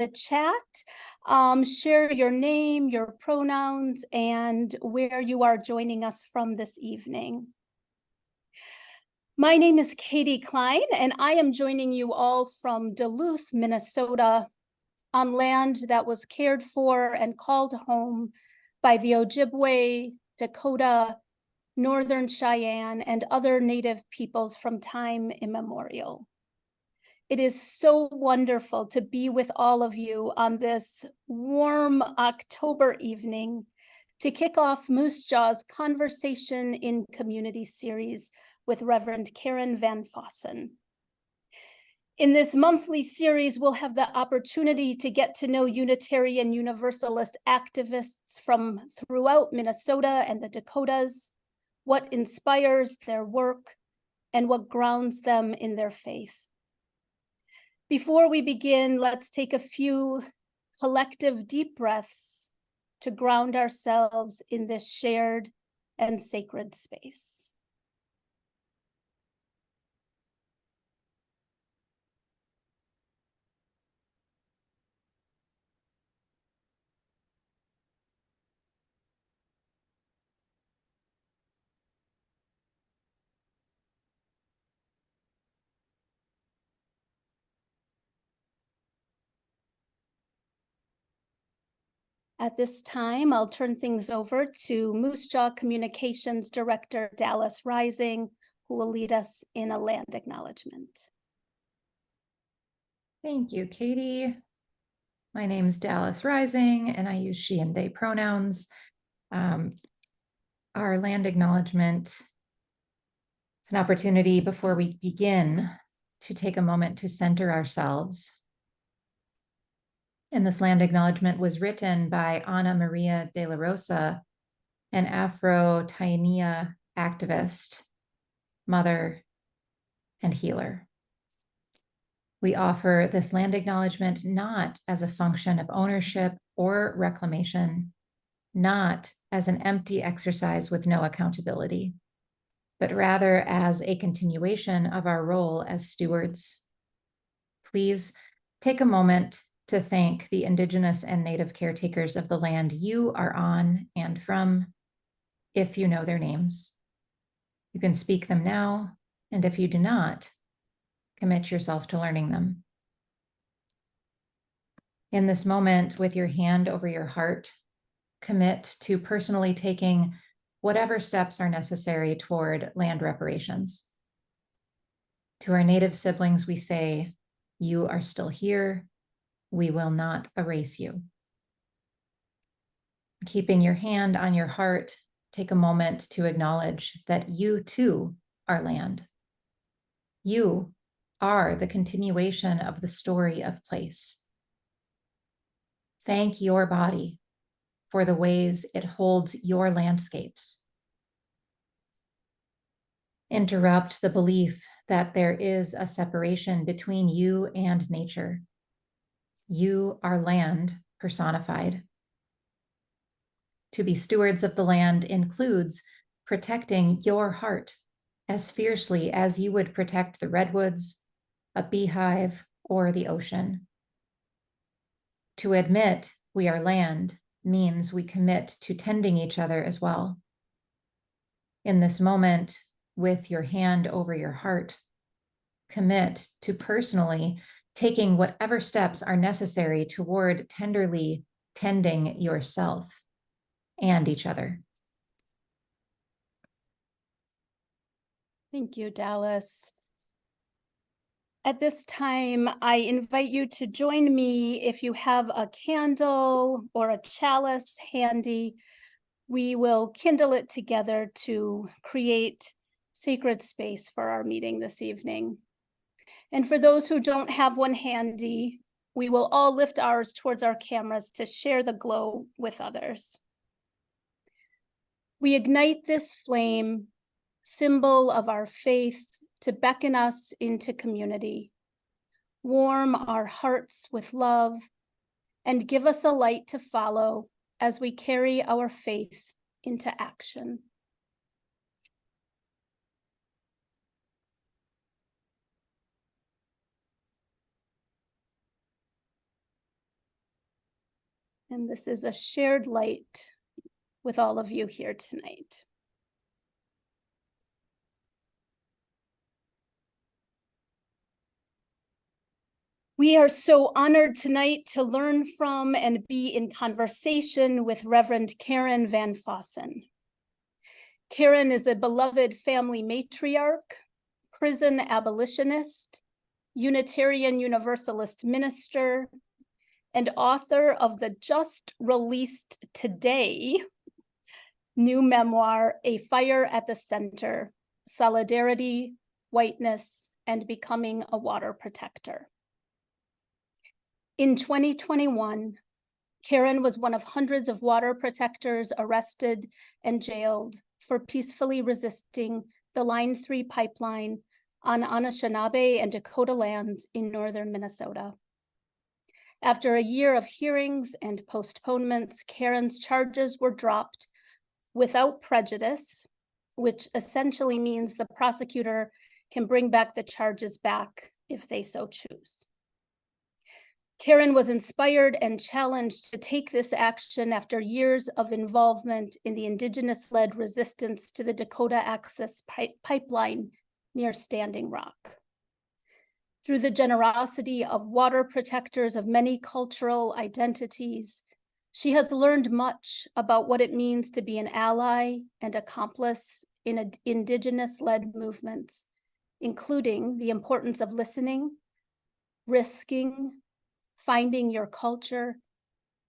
the chat. Share your name, your pronouns, and where you are joining us from this evening. My name is Katie Klein, and I am joining you all from Duluth, Minnesota, on land that was cared for and called home by the Ojibwe, Dakota, Northern Cheyenne, and other Native peoples from time immemorial. It is so wonderful to be with all of you on this warm October evening to kick off Moose Jaw's Conversation in Community series with Reverend Karen Van Fossan. In this monthly series, we'll have the opportunity to get to know Unitarian Universalist activists from throughout Minnesota and the Dakotas, what inspires their work, and what grounds them in their faith. Before we begin, let's take a few collective deep breaths to ground ourselves in this shared and sacred space. At this time, I'll turn things over to Moose Jaw Communications Director Dallas Rising, who will lead us in a land acknowledgement. Thank you, Katie. My name is Dallas Rising, and I use she and they pronouns. Our land acknowledgement is an opportunity before we begin to take a moment to center ourselves. And this land acknowledgement was written by Ana Maria de la Rosa, an Afro-Tainea activist, mother, and healer. We offer this land acknowledgement not as a function of ownership or reclamation, not as an empty exercise with no accountability, but rather as a continuation of our role as stewards. Please take a moment to thank the Indigenous and Native caretakers of the land you are on and from, if you know their names. You can speak them now, and if you do not, commit yourself to learning them. In this moment, with your hand over your heart, commit to personally taking whatever steps are necessary toward land reparations. To our Native siblings, we say, you are still here. We will not erase you. Keeping your hand on your heart, take a moment to acknowledge that you too are land. You are the continuation of the story of place. Thank your body for the ways it holds your landscapes. Interrupt the belief that there is a separation between you and nature. You are land personified. To be stewards of the land includes protecting your heart as fiercely as you would protect the redwoods, a beehive, or the ocean. To admit we are land means we commit to tending each other as well. In this moment, with your hand over your heart, commit to personally taking whatever steps are necessary toward tenderly tending yourself and each other. Thank you, Dallas. At this time, I invite you to join me if you have a candle or a chalice handy. We will kindle it together to create sacred space for our meeting this evening. And for those who don't have one handy, we will all lift ours towards our cameras to share the glow with others. We ignite this flame, symbol of our faith, to beckon us into community, warm our hearts with love, and give us a light to follow as we carry our faith into action. And this is a shared light with all of you here tonight. We are so honored tonight to learn from and be in conversation with Reverend Karen Van Fossan. Karen is a beloved family matriarch, prison abolitionist, Unitarian Universalist minister, and author of the just released today new memoir, A Fire at the Center, Solidarity, Whiteness, and Becoming a Water Protector. In 2021, Karen was one of hundreds of water protectors arrested and jailed for peacefully resisting the Line 3 pipeline on Anishinaabe and Dakota lands in northern Minnesota. After a year of hearings and postponements, Karen's charges were dropped without prejudice, which essentially means the prosecutor can bring back the charges back if they so choose. Karen was inspired and challenged to take this action after years of involvement in the Indigenous-led resistance to the Dakota Access Pipeline near Standing Rock. Through the generosity of water protectors of many cultural identities, she has learned much about what it means to be an ally and accomplice in Indigenous-led movements, including the importance of listening, risking, finding your culture,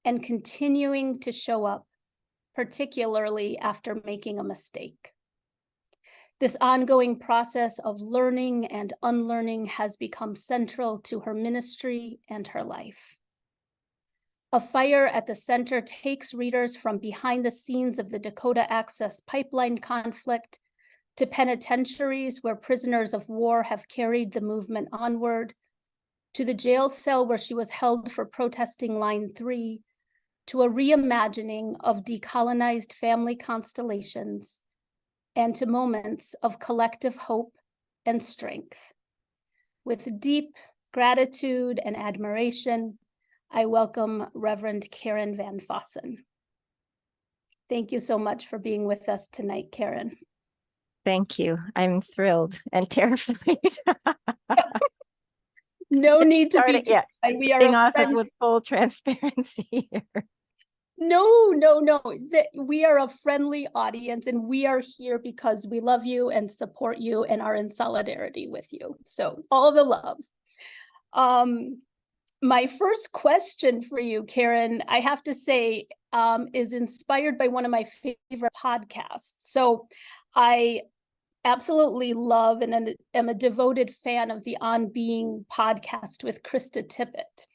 and continuing to show up, particularly after making a mistake. This ongoing process of learning and unlearning has become central to her ministry and her life. A Fire at the Center takes readers from behind the scenes of the Dakota Access Pipeline conflict to penitentiaries where prisoners of war have carried the movement onward, to the jail cell where she was held for protesting Line 3, to a reimagining of decolonized family constellations, and to moments of collective hope and strength. With deep gratitude and admiration, I welcome Reverend Karen Van Fossan. Thank you so much for being with us tonight, Karen. Thank you. I'm thrilled and terrified. No need to be terrified. We are off it with full transparency here. No. We are a friendly audience, and we are here because we love you and support you and are in solidarity with you. So all the love. My first question for you, Karen, I have to say, is inspired by one of my favorite podcasts. So I absolutely love and am a devoted fan of the On Being podcast with Krista Tippett.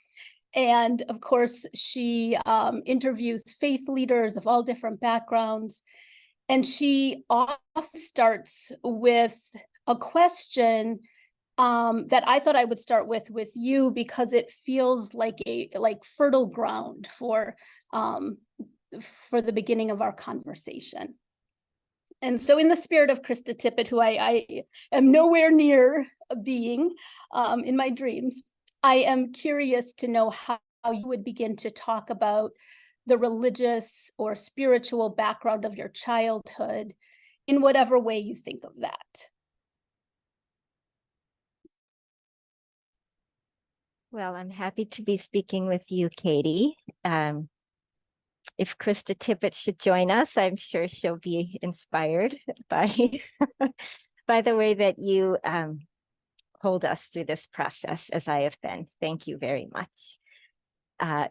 And of course, she interviews faith leaders of all different backgrounds. And she often starts with a question that I thought I would start with you, because it feels like fertile ground for the beginning of our conversation. And so in the spirit of Krista Tippett, who I am nowhere near being in my dreams, I am curious to know how you would begin to talk about the religious or spiritual background of your childhood in whatever way you think of that. Well, I'm happy to be speaking with you, Katie. If Krista Tippett should join us, I'm sure she'll be inspired by, by the way that you hold us through this process, as I have been. Thank you very much. I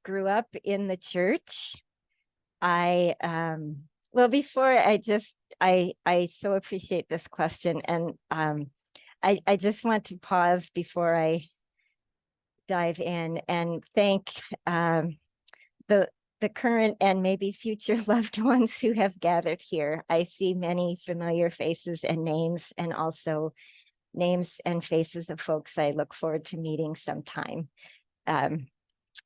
grew up in the church. Well, before I so appreciate this question, and I just want to pause before I dive in and thank the current and maybe future loved ones who have gathered here. I see many familiar faces and names, and also names and faces of folks I look forward to meeting sometime.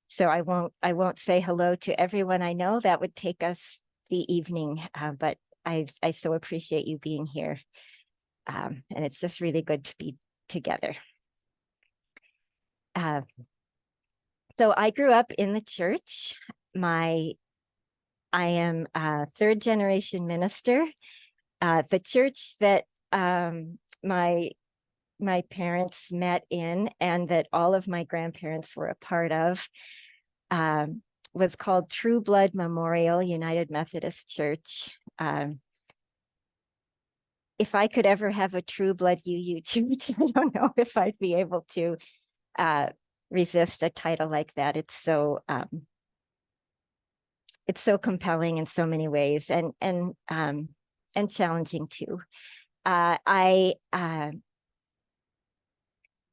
So I won't say hello to everyone I know. That would take us the evening, but I so appreciate you being here. And it's just really good to be together. So I grew up in the church. I am a third generation minister. The church that my parents met in and that all of my grandparents were a part of was called True Blood Memorial United Methodist Church. If I could ever have a True Blood UU church, I don't know if I'd be able to resist a title like that. It's so compelling in so many ways, and challenging too. I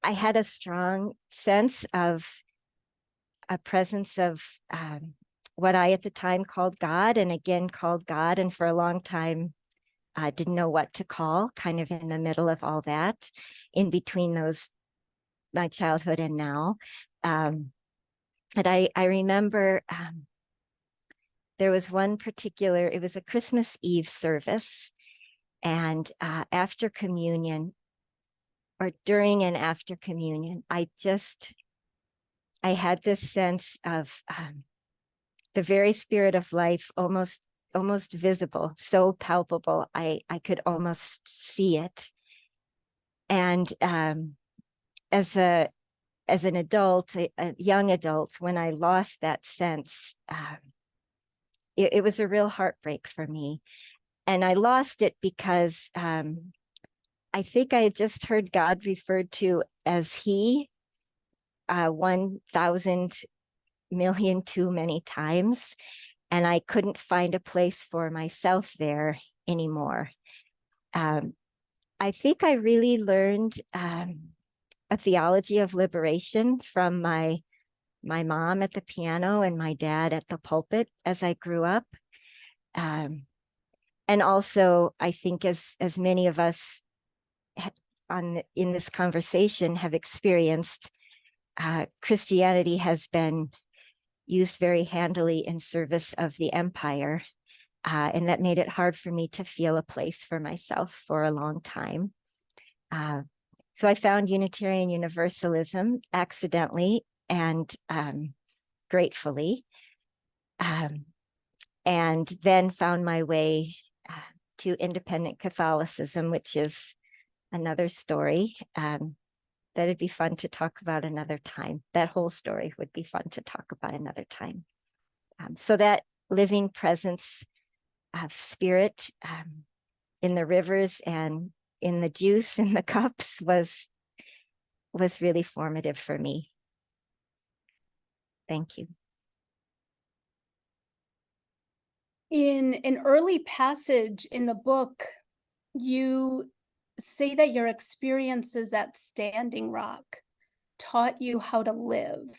had a strong sense of a presence of what I at the time called God, and again called God, and for a long time didn't know what to call, kind of in the middle of all that, in between those, my childhood and now. And I remember there was one particular, it was a Christmas Eve service, and after communion, or during and after communion, I had this sense of the very spirit of life, almost visible, so palpable. I could almost see it. And as an adult, a young adult, when I lost that sense, it was a real heartbreak for me. And I lost it because I think I had just heard God referred to as He 1,000 million too many times, and I couldn't find a place for myself there anymore. I think I really learned a theology of liberation from my mom at the piano and my dad at the pulpit as I grew up. And also, I think as many of us in this conversation have experienced, Christianity has been used very handily in service of the empire. And that made it hard for me to feel a place for myself for a long time. So I found Unitarian Universalism accidentally and gratefully, and then found my way to independent Catholicism, which is another story that it'd be fun to talk about another time. That whole story would be fun to talk about another time. So that living presence of spirit in the rivers and in the juice in the cups was really formative for me. Thank you. In an early passage in the book, you say that your experiences at Standing Rock taught you how to live.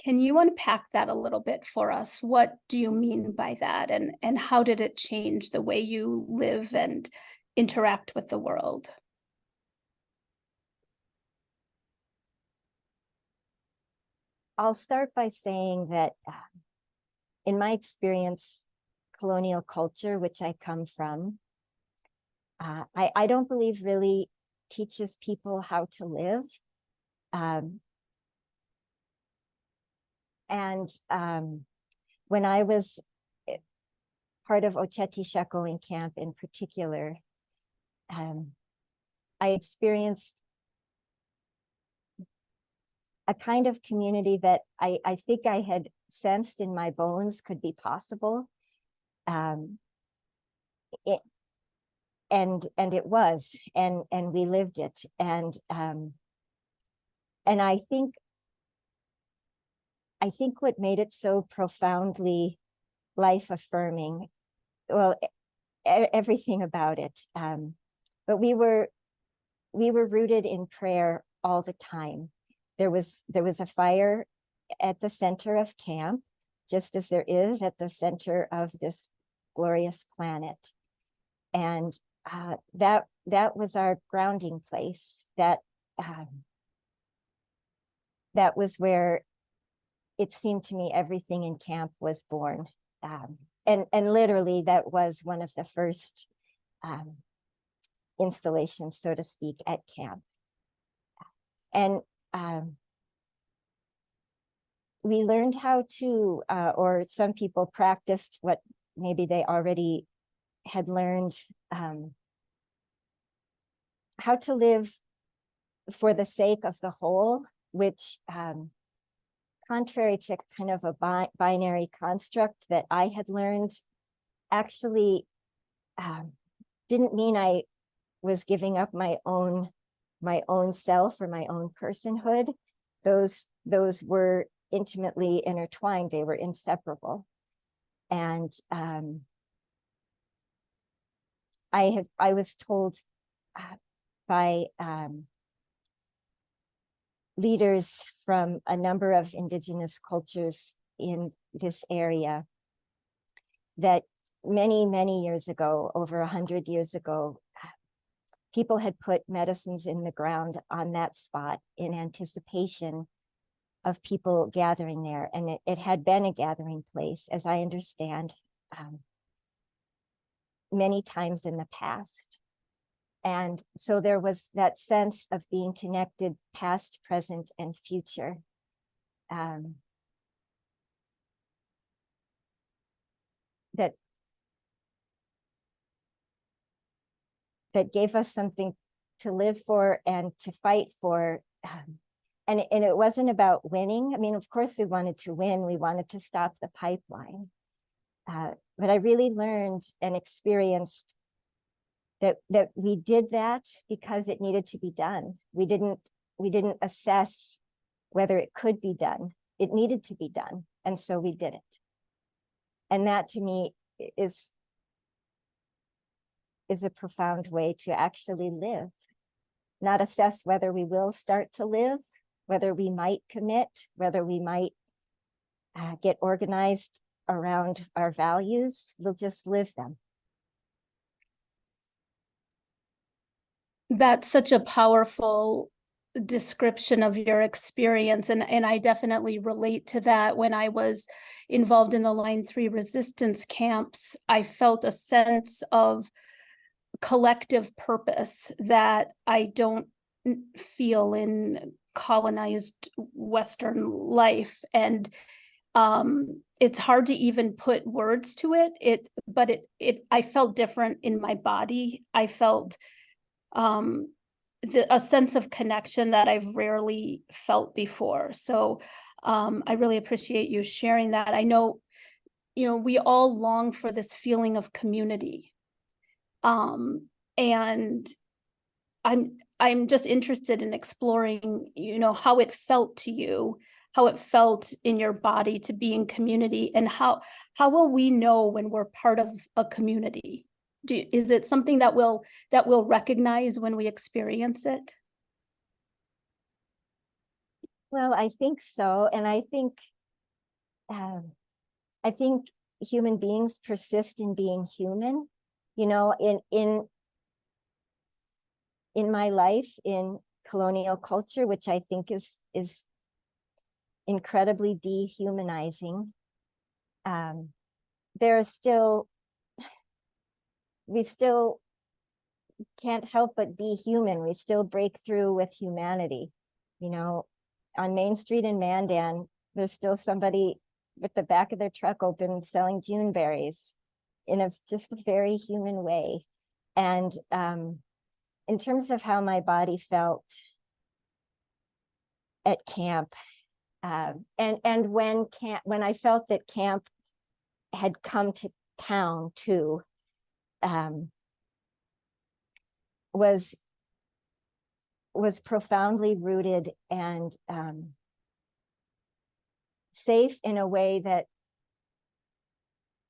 Can you unpack that a little bit for us? What do you mean by that? And how did it change the way you live and interact with the world? I'll start by saying that in my experience, colonial culture, which I come from, I don't believe really teaches people how to live. When I was part of Oceti Shekowing camp in particular, I experienced a kind of community that I think I had sensed in my bones could be possible. And it was, and we lived it. And I think what made it so profoundly life affirming, well, everything about it. But we were rooted in prayer all the time. There was a fire at the center of camp, just as there is at the center of this glorious planet. And that was our grounding place. That was where it seemed to me everything in camp was born. And literally that was one of the first installations, so to speak, at camp. And we learned how to, or some people practiced what maybe they already had learned, how to live for the sake of the whole, which, contrary to kind of a binary construct that I had learned, actually didn't mean I was giving up my own self or my own personhood. Those were intimately intertwined. They were inseparable. And I was told by leaders from a number of indigenous cultures in this area that many years ago, over 100 years ago, people had put medicines in the ground on that spot in anticipation of people gathering there. And it had been a gathering place, as I understand, many times in the past. And so there was that sense of being connected, past, present, and future. That gave us something to live for and to fight for. And it wasn't about winning. I mean, of course, we wanted to win. We wanted to stop the pipeline. But I really learned and experienced that we did that because it needed to be done. We didn't assess whether it could be done. It needed to be done. And so we did it. And that to me is a profound way to actually live. Not assess whether we will start to live, whether we might commit, whether we might get organized around our values. We'll just live them. That's such a powerful description of your experience. And I definitely relate to that. When I was involved in the Line 3 resistance camps, I felt a sense of collective purpose that I don't feel in colonized Western life. And it's hard to even put words to it. But I felt different in my body. I felt a sense of connection that I've rarely felt before. So I really appreciate you sharing that. I know, we all long for this feeling of community. And I'm just interested in exploring, how it felt to you, how it felt in your body to be in community, and how will we know when we're part of a community? Is it something that we'll recognize when we experience it? Well, I think so. And I think human beings persist in being human. In my life in colonial culture, which I think is incredibly dehumanizing, we still can't help but be human. We still break through with humanity. On Main Street in Mandan, there's still somebody with the back of their truck open selling June berries in just a very human way. And in terms of how my body felt at camp, and when I felt that camp had come to town too, was profoundly rooted and safe in a way that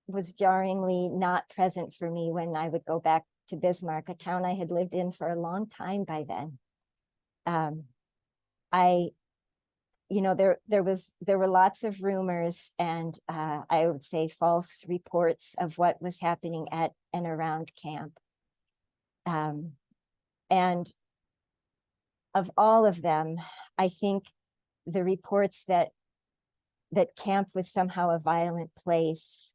was jarringly not present for me when I would go back to Bismarck, a town I had lived in for a long time by then. There were lots of rumors and I would say false reports of what was happening at and around camp. And of all of them, I think the reports that camp was somehow a violent place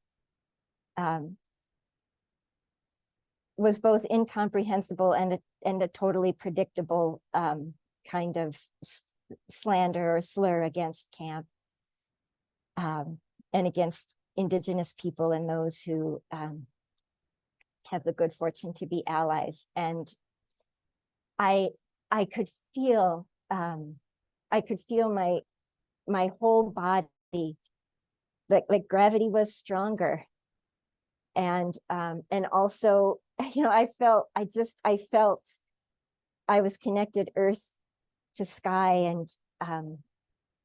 was both incomprehensible and a totally predictable kind of slander or slur against camp, and against Indigenous people and those who have the good fortune to be allies. And I could feel my whole body, like gravity was stronger. And also, I felt I was connected earth to sky, and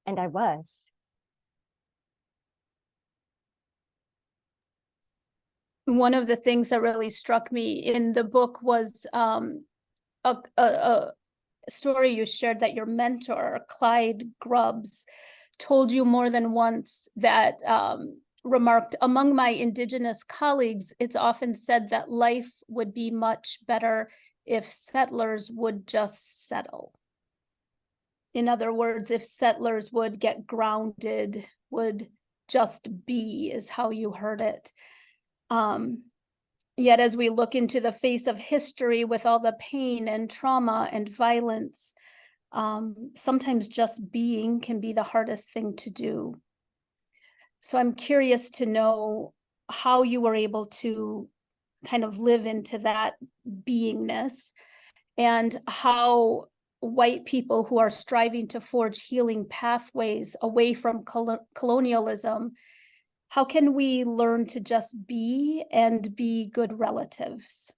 I was. One of the things that really struck me in the book was a story you shared that your mentor, Clyde Grubbs, told you more than once that remarked, among my Indigenous colleagues, it's often said that life would be much better if settlers would just settle. In other words, if settlers would get grounded, would just be, is how you heard it. Yet as we look into the face of history with all the pain and trauma and violence, sometimes just being can be the hardest thing to do. So I'm curious to know how you were able to kind of live into that beingness, and how white people who are striving to forge healing pathways away from colonialism, how can we learn to just be and be good relatives?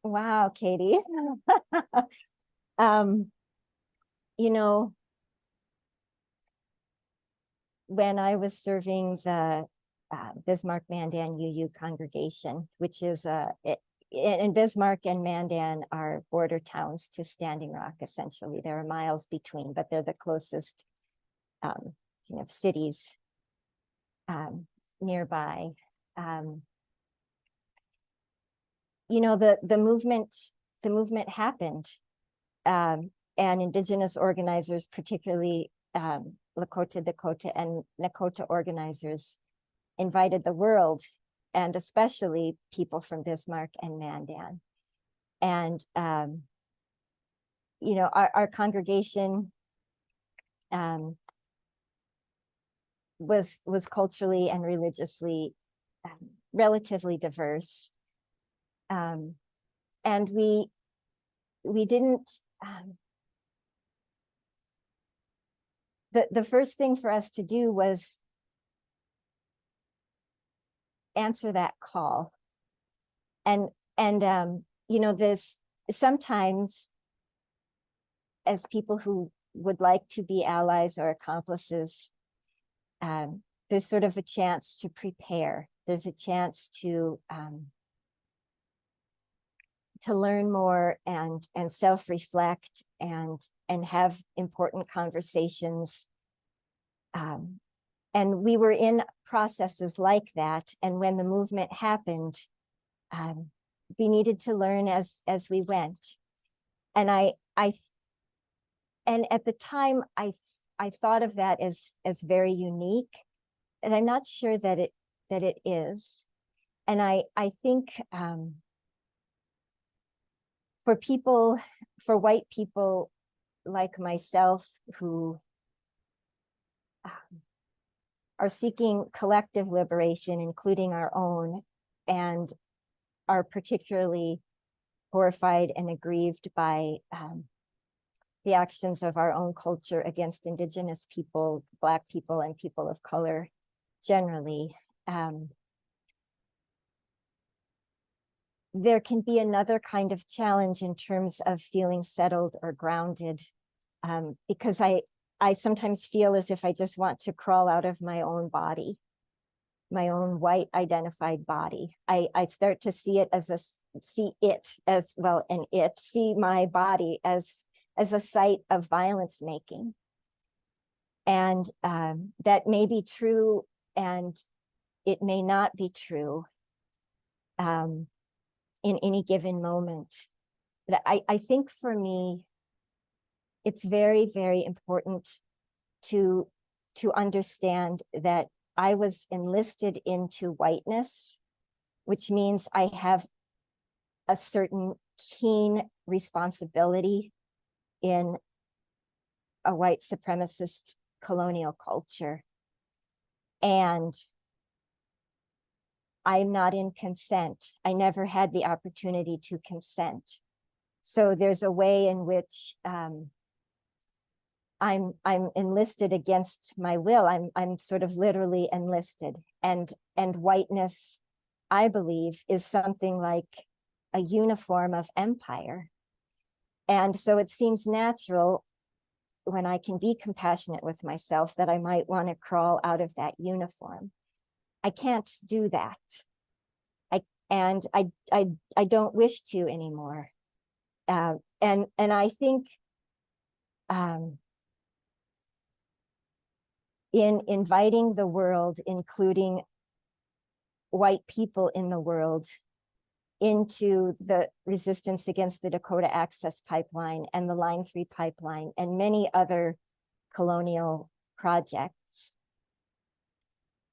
Wow, Katie. When I was serving the Bismarck Mandan UU congregation, which is in Bismarck and Mandan are border towns to Standing Rock, essentially. There are miles between, but they're the closest cities nearby. The movement happened, and Indigenous organizers, particularly Lakota, Dakota, and Nakota organizers, invited the world, and especially people from Bismarck and Mandan. And our congregation was culturally and religiously relatively diverse. And we didn't, the first thing for us to do was answer that call. And there's sometimes, as people who would like to be allies or accomplices, there's sort of a chance to prepare. There's a chance to learn more and self-reflect and have important conversations. And we were in processes like that. And when the movement happened, we needed to learn as we went. And and at the time, I thought of that as very unique, and I'm not sure that it is. And I think for white people like myself who are seeking collective liberation, including our own, and are particularly horrified and aggrieved by the actions of our own culture against Indigenous people, Black people, and people of color generally. There can be another kind of challenge in terms of feeling settled or grounded, because I sometimes feel as if I just want to crawl out of my own body, my own white identified body. I start to see my body as a site of violence making. And that may be true, and it may not be true in any given moment. I think for me, it's very, very important to understand that I was enlisted into whiteness, which means I have a certain keen responsibility in a white supremacist colonial culture. And I'm not in consent. I never had the opportunity to consent. So there's a way in which I'm enlisted against my will. I'm sort of literally enlisted. And whiteness, I believe, is something like a uniform of empire. And so it seems natural, when I can be compassionate with myself, that I might want to crawl out of that uniform. I can't do that. I don't wish to anymore. And I think in inviting the world, including white people in the world, into the resistance against the Dakota Access Pipeline and the Line 3 pipeline and many other colonial projects,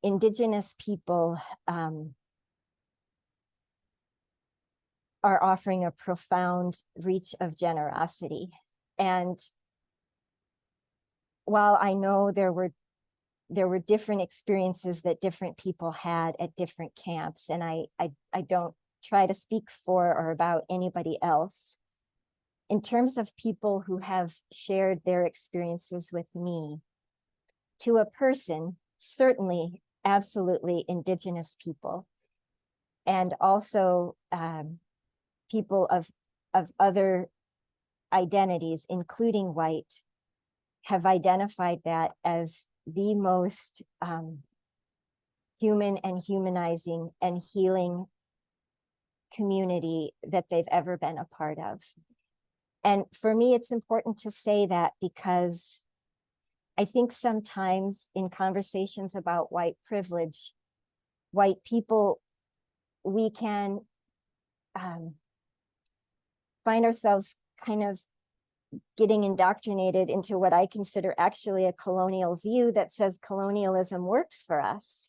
Indigenous people are offering a profound reach of generosity. And while I know there were different experiences that different people had at different camps, and I don't try to speak for or about anybody else, in terms of people who have shared their experiences with me, to a person, certainly, absolutely Indigenous people, and also people of other identities, including white, have identified that as the most human and humanizing and healing community that they've ever been a part of. And for me, it's important to say that, because I think sometimes in conversations about white privilege, white people, we can find ourselves kind of getting indoctrinated into what I consider actually a colonial view that says colonialism works for us.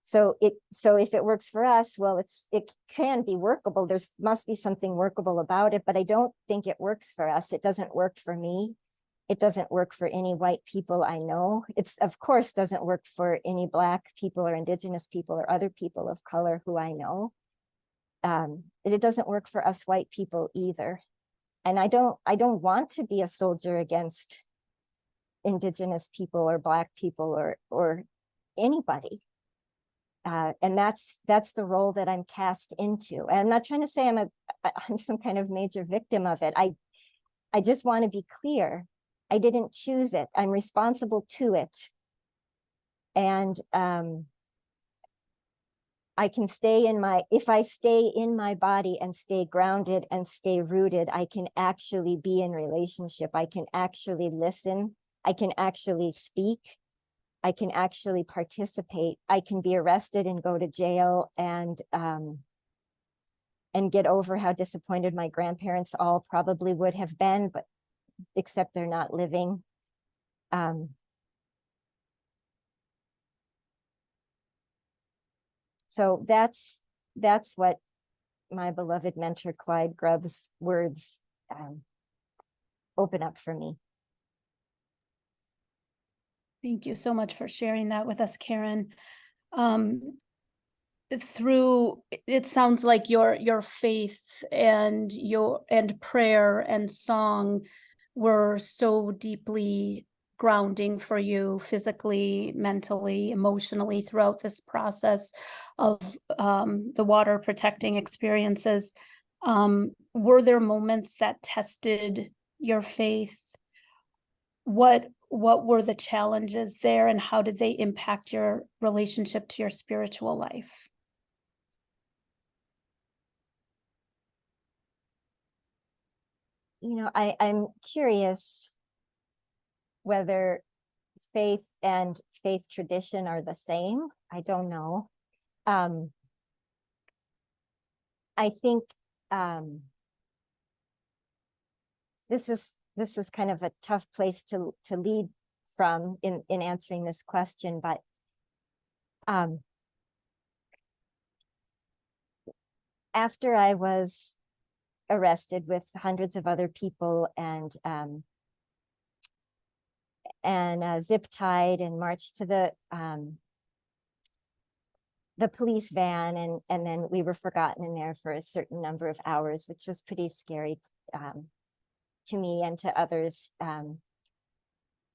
So if it works for us, well, it can be workable. There must be something workable about it, but I don't think it works for us. It doesn't work for me. It doesn't work for any white people I know. It's, of course, doesn't work for any Black people or Indigenous people or other people of color who I know. It doesn't work for us white people either. And I don't want to be a soldier against Indigenous people or Black people or anybody. And that's the role that I'm cast into. And I'm not trying to say I'm some kind of major victim of it. I just want to be clear. I didn't choose it. I'm responsible to it. And I can if I stay in my body and stay grounded and stay rooted, I can actually be in relationship. I can actually listen. I can actually speak. I can actually participate. I can be arrested and go to jail and get over how disappointed my grandparents all probably would have been, but except they're not living. So that's what my beloved mentor Clyde Grubb's words open up for me. Thank you so much for sharing that with us, Karen. It sounds like your faith and prayer and song were so deeply grounding for you physically, mentally, emotionally throughout this process of the water protecting experiences. Were there moments that tested your faith? What were the challenges there, and how did they impact your relationship to your spiritual life? You know, I'm curious whether faith and faith tradition are the same. I don't know. I think this is kind of a tough place to lead from in answering this question, but after I was arrested with hundreds of other people and zip tied and marched to the police van, and then we were forgotten in there for a certain number of hours, which was pretty scary to me and to others. And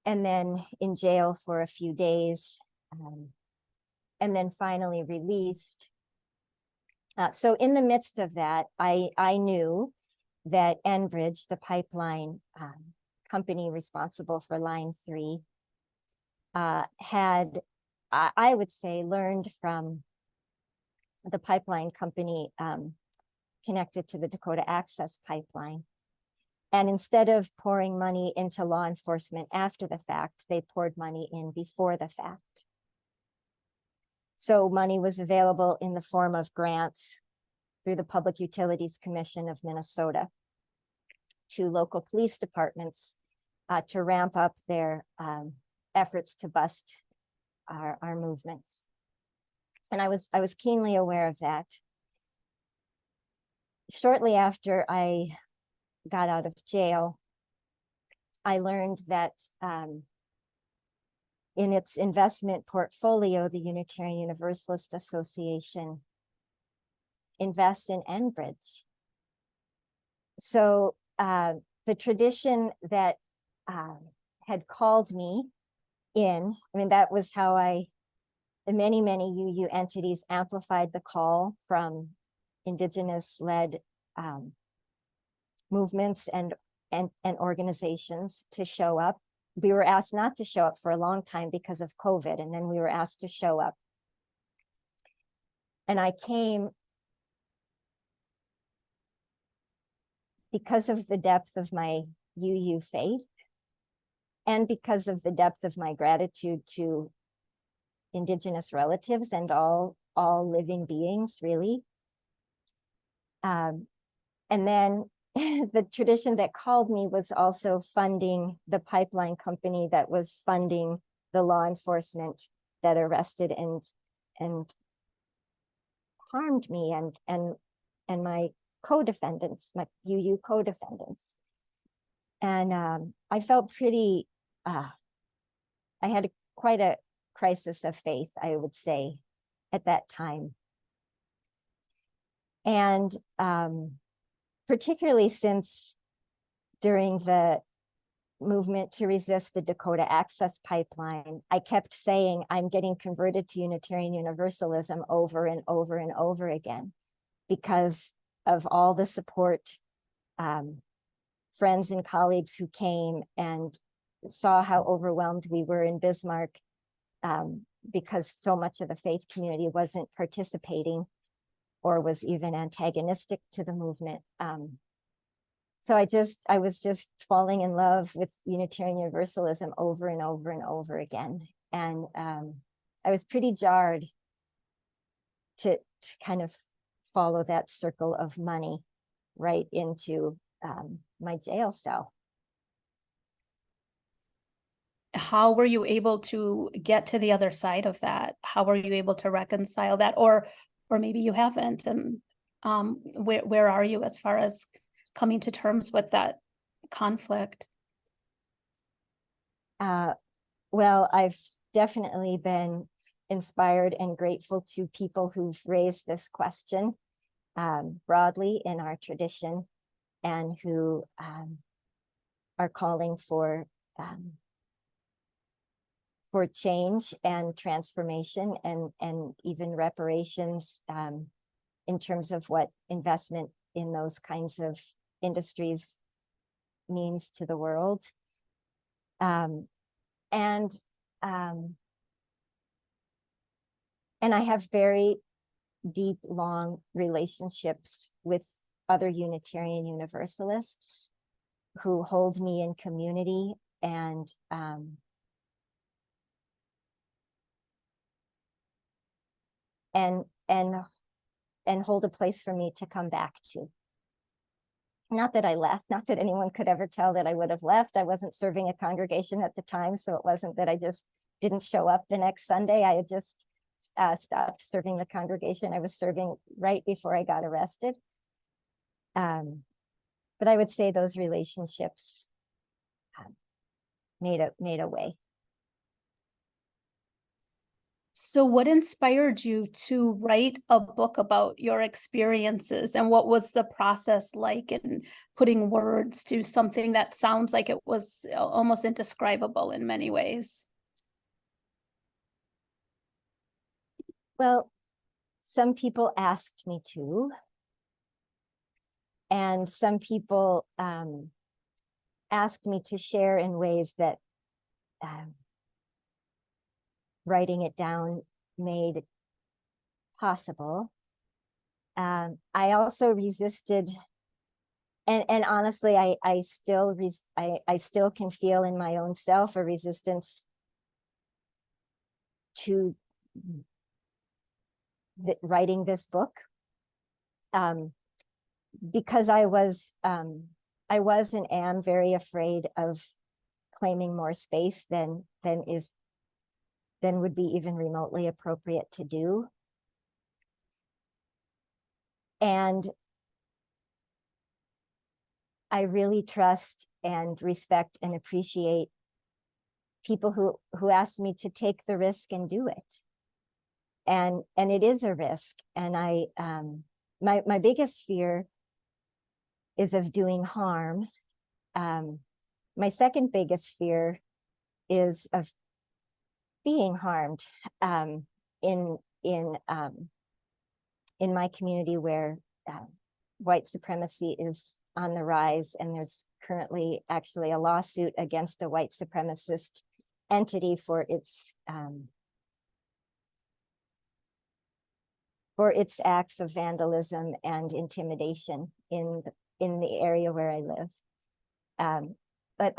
then in jail for a few days, and then finally released. So in the midst of that, I knew that Enbridge, the pipeline company responsible for Line 3, had, I would say, learned from the pipeline company connected to the Dakota Access Pipeline. And instead of pouring money into law enforcement after the fact, they poured money in before the fact. So money was available in the form of grants through the Public Utilities Commission of Minnesota to local police departments to ramp up their efforts to bust our movements. And I was keenly aware of that. Shortly after I got out of jail, I learned that in its investment portfolio, the Unitarian Universalist Association invests in Enbridge. So the tradition that had called me in, I mean, that was how the many UU entities amplified the call from Indigenous-led movements and organizations to show up. We were asked not to show up for a long time because of COVID, and then we were asked to show up. And I came because of the depth of my UU faith and because of the depth of my gratitude to Indigenous relatives and all living beings, really. And then the tradition that called me was also funding the pipeline company that was funding the law enforcement that arrested and harmed me and my co-defendants, my UU co-defendants. And I felt pretty, I had quite a crisis of faith, I would say, at that time. And particularly since during the movement to resist the Dakota Access Pipeline, I kept saying, I'm getting converted to Unitarian Universalism over and over and over again because of all the support, friends and colleagues who came and saw how overwhelmed we were in Bismarck because so much of the faith community wasn't participating or was even antagonistic to the movement. So I was just falling in love with Unitarian Universalism over and over and over again. And I was pretty jarred to kind of follow that circle of money right into my jail cell. How were you able to get to the other side of that? How were you able to reconcile that? Or maybe you haven't. And where are you as far as coming to terms with that conflict? Well, I've definitely been inspired and grateful to people who've raised this question broadly in our tradition and who are calling for change and transformation and even reparations in terms of what investment in those kinds of industries means to the world. And I have very deep, long relationships with other Unitarian Universalists who hold me in community and hold a place for me to come back to. Not that I left, not that anyone could ever tell that I would have left. I wasn't serving a congregation at the time, so it wasn't that I just didn't show up the next Sunday. I had just stopped serving the congregation I was serving right before I got arrested. but I would say those relationships made a way. So what inspired you to write a book about your experiences, and what was the process like in putting words to something that sounds like it was almost indescribable in many ways? Well, some people asked me to, and some people asked me to share in ways that writing it down made possible. I also resisted, and honestly, I still can feel in my own self a resistance to writing this book, because I was and am very afraid of claiming more space than would be even remotely appropriate to do. And I really trust and respect and appreciate people who ask me to take the risk and do it. And it is a risk. And my biggest fear is of doing harm. My second biggest fear is of being harmed in my community, where white supremacy is on the rise, and there's currently actually a lawsuit against a white supremacist entity for its acts of vandalism and intimidation in the area where I live. But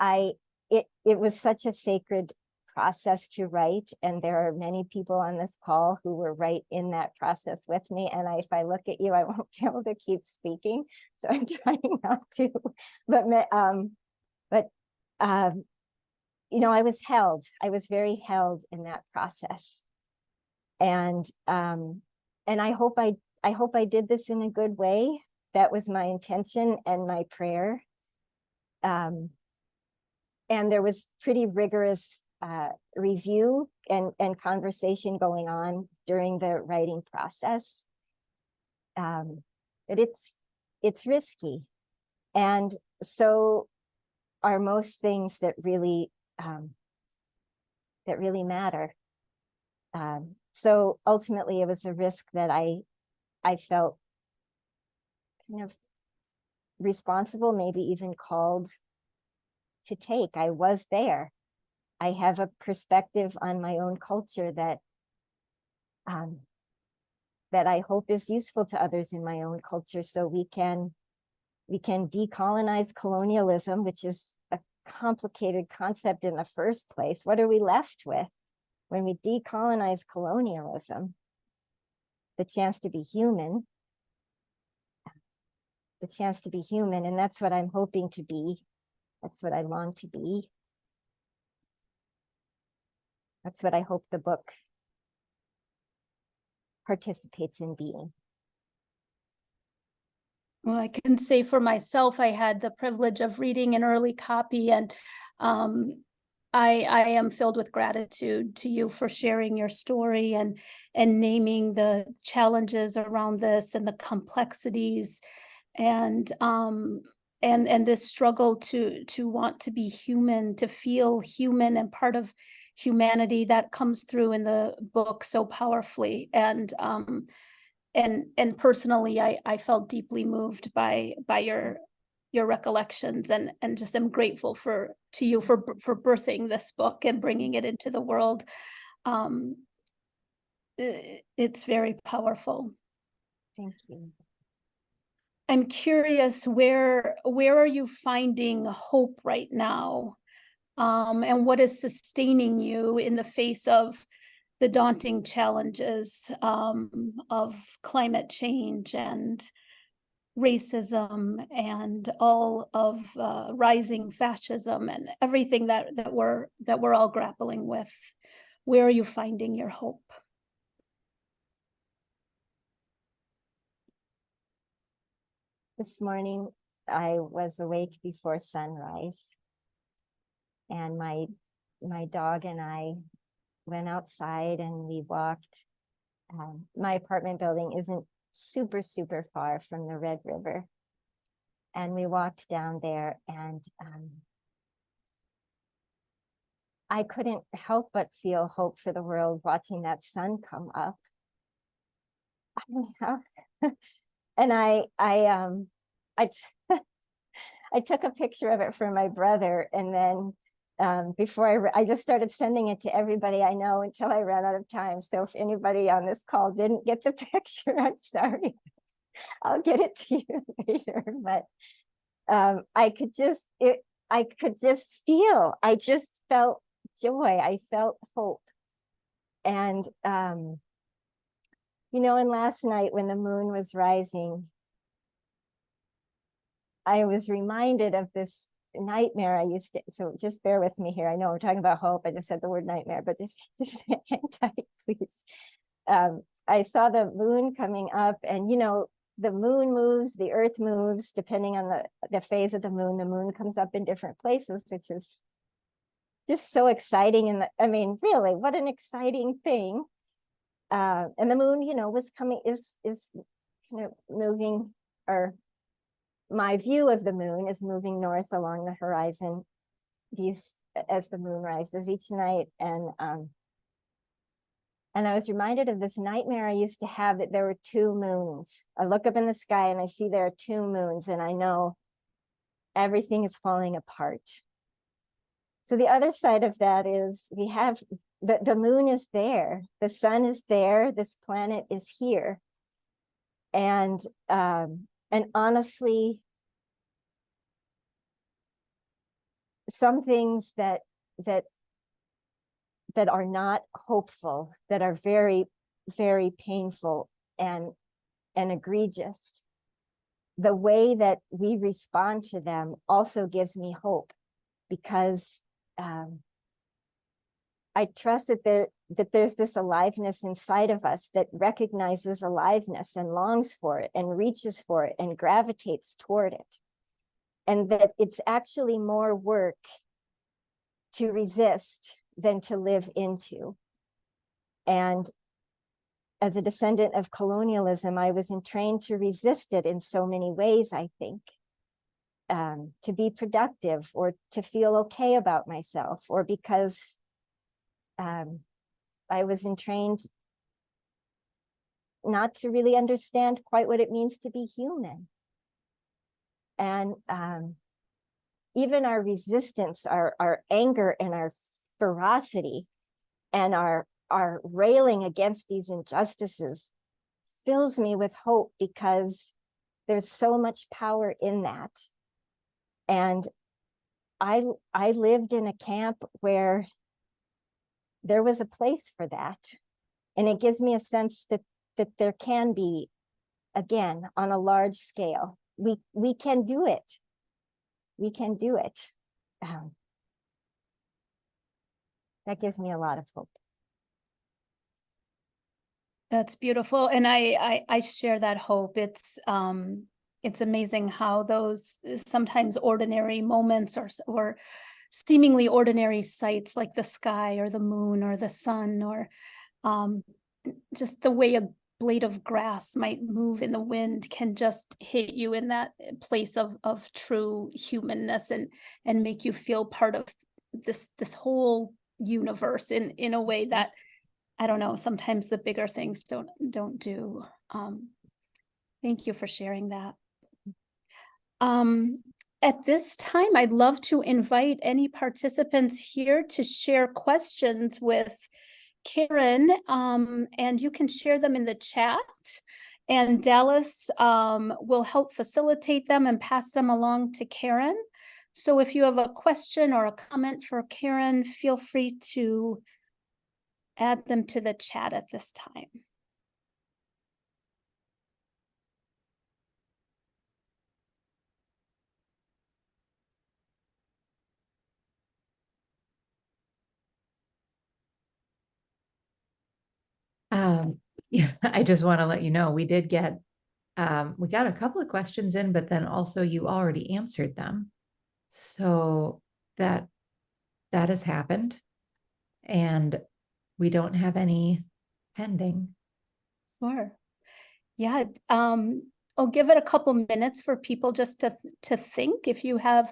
it was such a sacred process to write, and there are many people on this call who were right in that process with me, and if I look at you, I won't be able to keep speaking, so I'm trying not to. But I was very held in that process, and I hope I did this in a good way. That was my intention and my prayer. And there was pretty rigorous review and conversation going on during the writing process. But it's risky, and so are most things that really matter. So ultimately, it was a risk that I felt kind of responsible, maybe even called to take. I was there. I have a perspective on my own culture that I hope is useful to others in my own culture, so we can decolonize colonialism, which is a complicated concept in the first place. What are we left with when we decolonize colonialism? The chance to be human. The chance to be human, and that's what I'm hoping to be. That's what I long to be. That's what I hope the book participates in being. Well, I can say for myself, I had the privilege of reading an early copy, and I am filled with gratitude to you for sharing your story and naming the challenges around this and the complexities, and this struggle to want to be human, to feel human and part of humanity, that comes through in the book so powerfully. And personally, I felt deeply moved by your recollections, and just am grateful to you for birthing this book and bringing it into the world. It's very powerful. Thank you. I'm curious, where are you finding hope right now? And what is sustaining you in the face of the daunting challenges of climate change and racism and all of rising fascism and everything that we're all grappling with? Where are you finding your hope? This morning, I was awake before sunrise, and my dog and I went outside and we walked. My apartment building isn't super, super far from the Red River. And we walked down there, and I couldn't help but feel hope for the world watching that sun come up. And I took a picture of it for my brother, and then before I just started sending it to everybody I know until I ran out of time. So if anybody on this call didn't get the picture, I'm sorry. I'll get it to you later. But I could just feel, I just felt joy. I felt hope. And and last night when the moon was rising, I was reminded of this nightmare I used to, so just bear with me here. I know we're talking about hope. I just said the word nightmare, but just hang tight, please. I saw the moon coming up, and the moon moves, the earth moves, depending on the phase of the moon comes up in different places, which is just so exciting. And I mean, really, what an exciting thing. And the moon, was coming, is kind of moving, or my view of the moon is moving north along the horizon as the moon rises each night. And I was reminded of this nightmare I used to have, that there were two moons. I look up in the sky and I see there are two moons, and I know everything is falling apart. So the other side of that is we have the moon is there, the sun is there, this planet is here. And honestly, some things that are not hopeful, that are very, very painful and egregious, the way that we respond to them also gives me hope, because I trust that there's this aliveness inside of us that recognizes aliveness and longs for it and reaches for it and gravitates toward it. And that it's actually more work to resist than to live into. And as a descendant of colonialism, I was entrained to resist it in so many ways, I think. To be productive, or to feel okay about myself, or because I was entrained not to really understand quite what it means to be human. And even our resistance, our anger and our ferocity and our railing against these injustices fills me with hope, because there's so much power in that. And I lived in a camp where there was a place for that. And it gives me a sense that there can be, again, on a large scale, we can do it. We can do it. That gives me a lot of hope. That's beautiful. And I share that hope. It's amazing how those sometimes ordinary moments or seemingly ordinary sights, like the sky or the moon or the sun, or just the way a blade of grass might move in the wind, can just hit you in that place of true humanness and make you feel part of this whole universe in a way that, I don't know, sometimes the bigger things don't do. Thank you for sharing that. At this time, I'd love to invite any participants here to share questions with Karen, and you can share them in the chat, and Dallas will help facilitate them and pass them along to Karen. So if you have a question or a comment for Karen, feel free to add them to the chat at this time. Yeah, I just want to let you know, we did get We got a couple of questions in, but then also you already answered them. So that has happened. And we don't have any pending. Sure. Yeah. I'll give it a couple minutes for people just to think if you have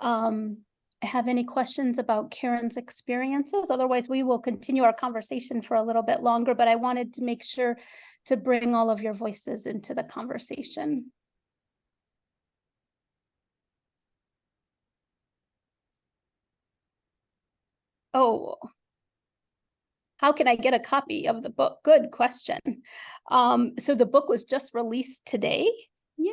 any questions about Karen's experiences. Otherwise, we will continue our conversation for a little bit longer, but I wanted to make sure to bring all of your voices into the conversation. Oh, how can I get a copy of the book? Good question. So the book was just released today. Yay.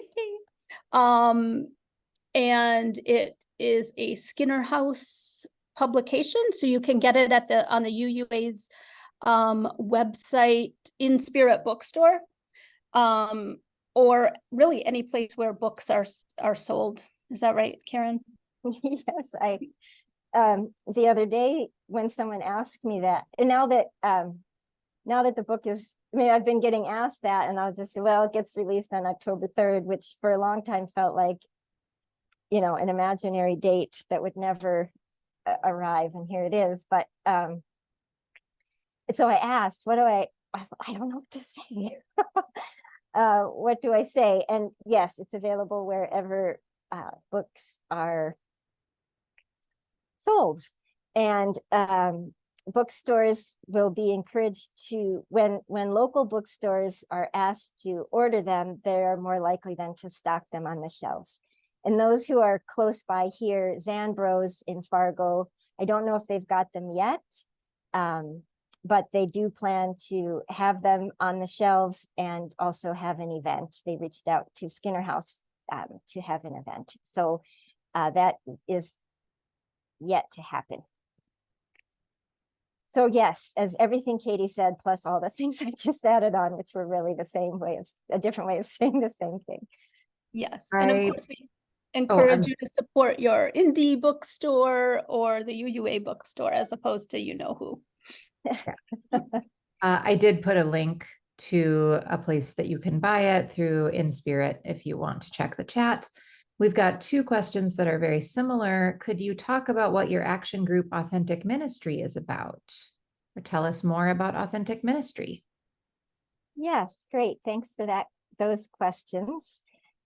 And it is a Skinner House publication, so you can get it at on the UUA's website, in Spirit Bookstore, or really any place where books are sold. Is that right, Karen? Yes, the other day when someone asked me that, and now that the book is, I mean, I've been getting asked that, and I'll just say, well, it gets released on October 3rd, which for a long time felt like, you know, an imaginary date that would never arrive, and here it is. But so I asked, I don't know what to say. What do I say? And yes, it's available wherever books are sold. And bookstores will be encouraged to, when local bookstores are asked to order them, they're more likely then to stock them on the shelves. And those who are close by here, Zanbros in Fargo, I don't know if they've got them yet, but they do plan to have them on the shelves and also have an event. They reached out to Skinner House to have an event. So that is yet to happen. So yes, as everything Katie said, plus all the things I just added on, which were really a different way of saying the same thing. Yes, and of I- course we encourage you to support your indie bookstore or the UUA bookstore as opposed to you know who. I did put a link to a place that you can buy it through In Spirit if you want to check the chat. We've got two questions that are very similar. Could you talk about what your action group Authentic Ministry is about? Or tell us more about Authentic Ministry? Yes, great. Thanks for those questions.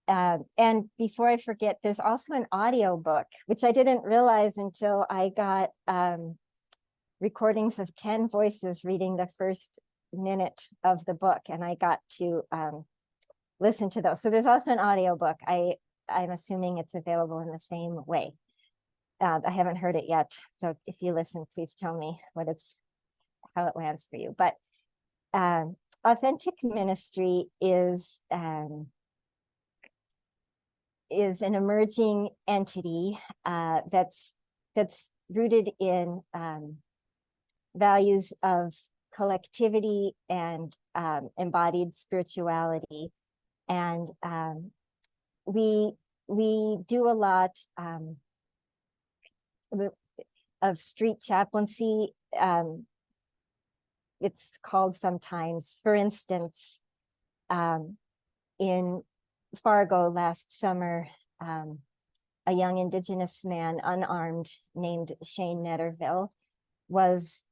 And before I forget, there's also an audio book, which I didn't realize until I got recordings of 10 voices reading the first minute of the book, and I got to listen to those. So there's also an audio book. I'm assuming it's available in the same way. I haven't heard it yet, so if you listen, please tell me how it lands for you. But Authentic Ministry is an emerging entity that's rooted in values of collectivity and embodied spirituality. And we do a lot of street chaplaincy. It's called sometimes, for instance, in Fargo last summer, a young Indigenous man, unarmed, named Shane Netterville, was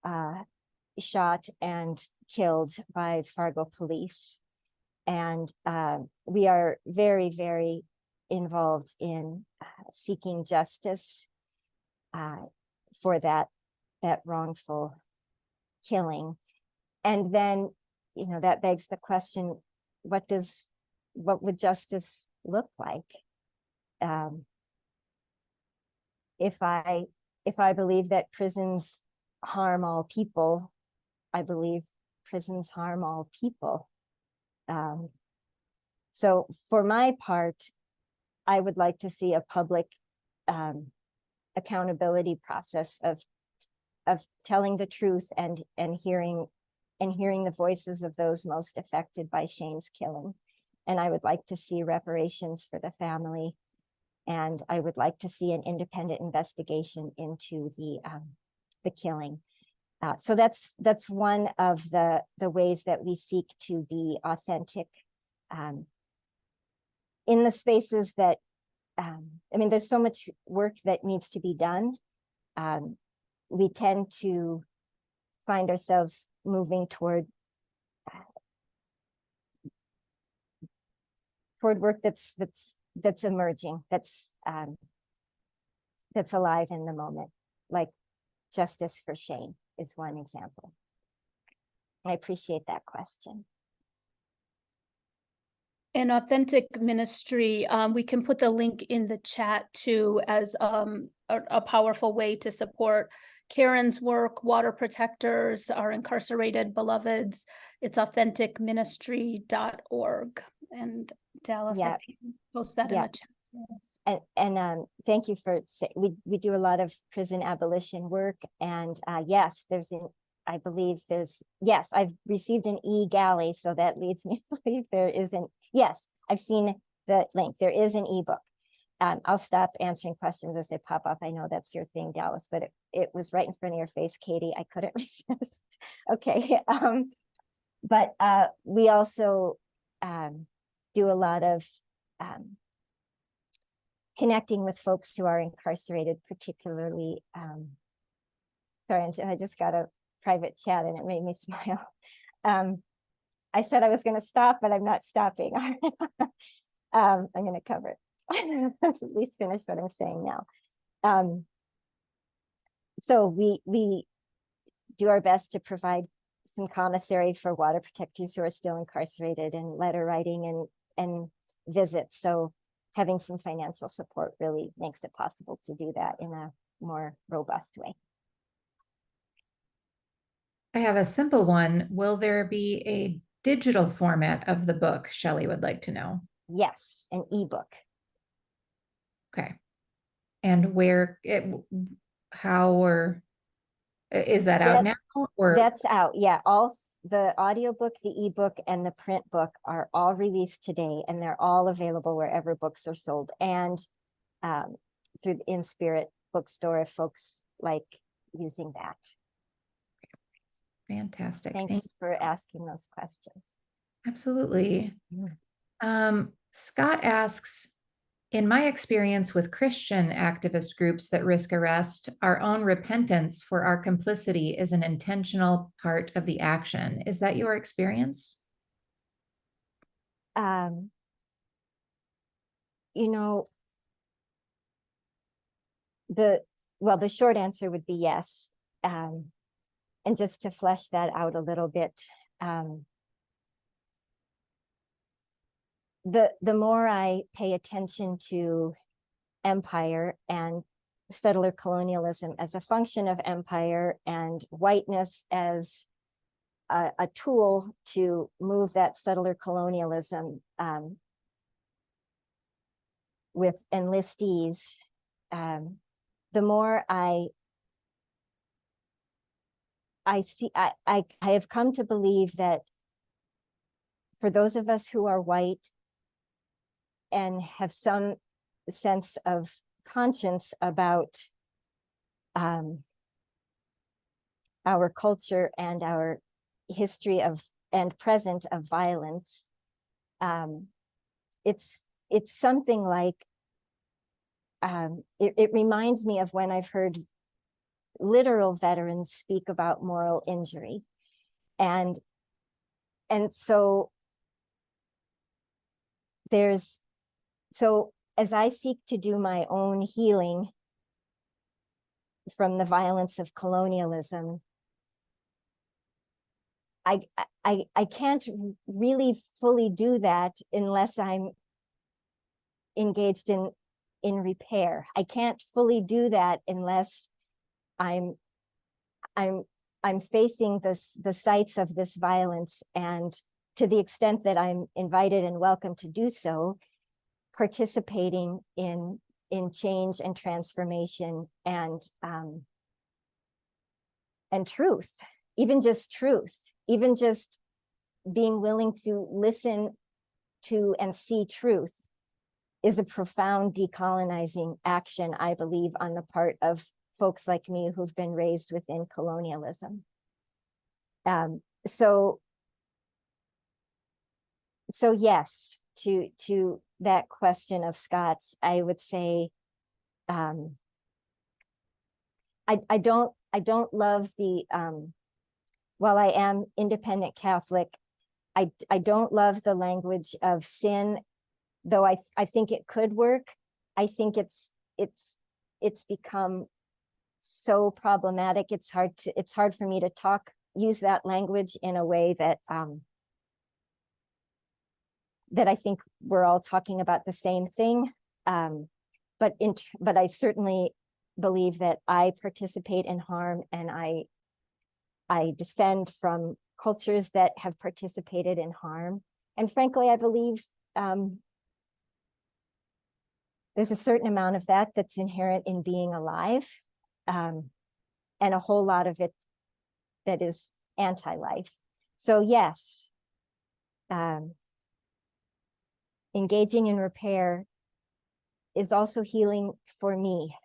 shot and killed by Fargo police. And we are very, very involved in seeking justice for that wrongful killing. And then, you know, that begs the question, what would justice look like? If I believe that prisons harm all people, I believe prisons harm all people. So for my part, I would like to see a public accountability process of telling the truth and hearing the voices of those most affected by Shane's killing. And I would like to see reparations for the family. And I would like to see an independent investigation into the killing. So that's one of the ways that we seek to be authentic in the spaces that, I mean, there's so much work that needs to be done. We tend to find ourselves moving toward work that's emerging, that's alive in the moment, like Justice for Shane is one example. I appreciate that question. An authentic ministry, we can put the link in the chat too as a powerful way to support Karen's work. Water protectors, our incarcerated beloveds. It's authenticministry.org. And Dallas, I Yeah. think you post that in Yeah. the chat. And thank you for we do a lot of prison abolition work, and yes, I believe yes, I've received an e-galley, so that leads me to believe there isn't. Yes, I've seen the link. There is an ebook. I'll stop answering questions as they pop up. I know that's your thing, Dallas, but it was right in front of your face, Katie. I couldn't resist. Okay. But we also do a lot of connecting with folks who are incarcerated, particularly, sorry, I just got a private chat and it made me smile. I said I was going to stop, but I'm not stopping. I'm going to cover it. At least finish what I'm saying now. So we do our best to provide some commissary for water protectors who are still incarcerated, and letter writing and visits. So having some financial support really makes it possible to do that in a more robust way. I have a simple one. Will there be a digital format of the book? Shelley would like to know. Yes, an ebook. Okay. And how, or is that out now? Or That's out. Yeah. All the audiobook, the ebook, and the print book are all released today, and they're all available wherever books are sold, and through the In Spirit bookstore if folks like using that. fantastic. Thanks for asking those questions. Absolutely. Scott asks, in my experience with Christian activist groups that risk arrest, our own repentance for our complicity is an intentional part of the action. Is that your experience? You know, the short answer would be yes. And just to flesh that out a little bit, the more I pay attention to empire and settler colonialism as a function of empire, and whiteness as a tool to move that settler colonialism with enlistees, the more I have come to believe that for those of us who are white and have some sense of conscience about our culture and our history of and present of violence, it's something like it reminds me of when I've heard literal veterans speak about moral injury, and so as I seek to do my own healing from the violence of colonialism, I can't really fully do that unless I'm engaged in repair. I can't fully do that unless I'm facing the sites of this violence, and to the extent that I'm invited and welcome to do so, participating in change and transformation and truth, even just being willing to listen to and see truth is a profound decolonizing action, I believe, on the part of folks like me who've been raised within colonialism. So yes, to that question of Scott's, I would say, I don't love the, while I am independent Catholic, I don't love the language of sin, though I think it could work. I think it's become so problematic. It's hard for me to use that language in a way that that I think we're all talking about the same thing. But I certainly believe that I participate in harm, and I descend from cultures that have participated in harm. And frankly, I believe there's a certain amount of that that's inherent in being alive, and a whole lot of it that is anti-life. So yes, engaging in repair is also healing for me.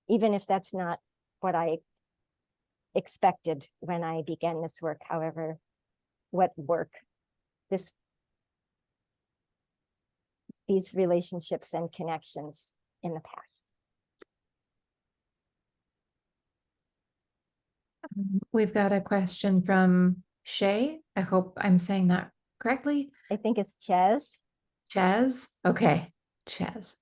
Even if that's not what I expected when I began this work, however, what work these relationships and connections in the past. We've got a question from Shay. I hope I'm saying that correctly. I think it's Ches. Ches. Okay, Ches.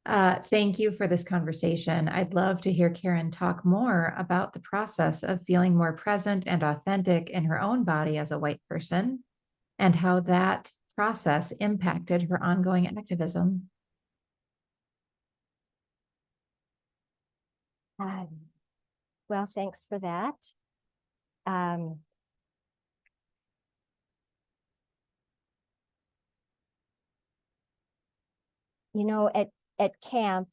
Thank you for this conversation. I'd love to hear Karen talk more about the process of feeling more present and authentic in her own body as a white person, and how that process impacted her ongoing activism. Well, thanks for that. You know, at camp,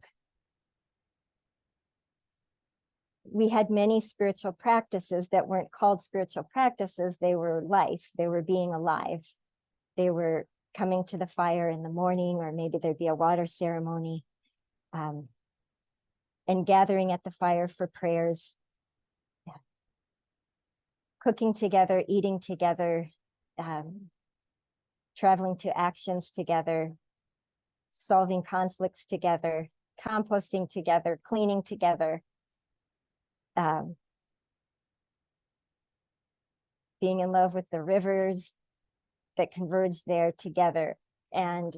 we had many spiritual practices that weren't called spiritual practices. They were life. They were being alive. They were coming to the fire in the morning, or maybe there'd be a water ceremony, and gathering at the fire for prayers, cooking together, eating together, traveling to actions together, solving conflicts together, composting together, cleaning together, being in love with the rivers that converge there together. And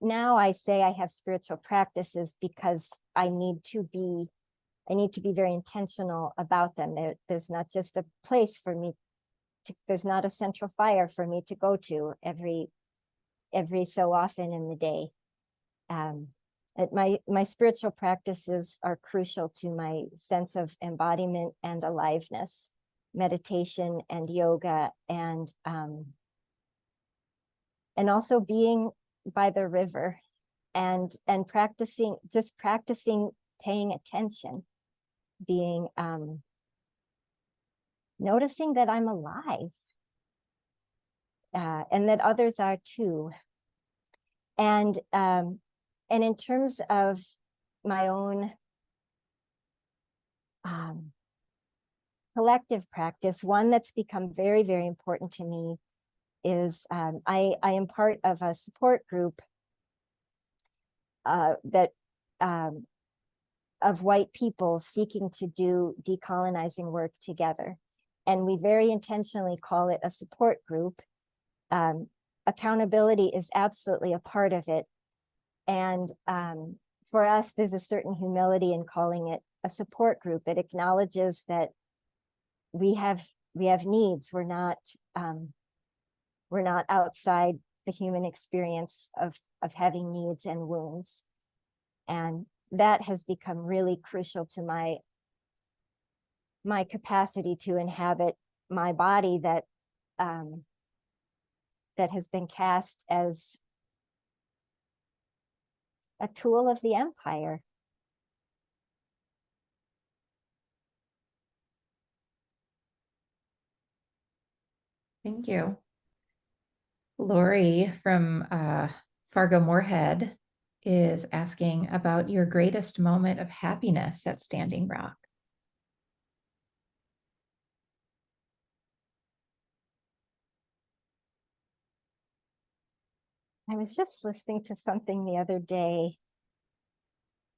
now I say I have spiritual practices because I need to be very intentional about them. There's not just a place for me there's not a central fire for me to go to every so often in the day. My spiritual practices are crucial to my sense of embodiment and aliveness, meditation and yoga, and also being by the river and practicing paying attention, being noticing that I'm alive, and that others are too. And in terms of my own collective practice, one that's become very, very important to me is I am part of a support group that of white people seeking to do decolonizing work together. And we very intentionally call it a support group. Accountability is absolutely a part of it. And for us, there's a certain humility in calling it a support group. It acknowledges that we have needs. We're not outside the human experience of having needs and wounds. And that has become really crucial to my capacity to inhabit my body that has been cast as a tool of the empire. Thank you. Lori from Fargo Moorhead is asking about your greatest moment of happiness at Standing Rock. I was just listening to something the other day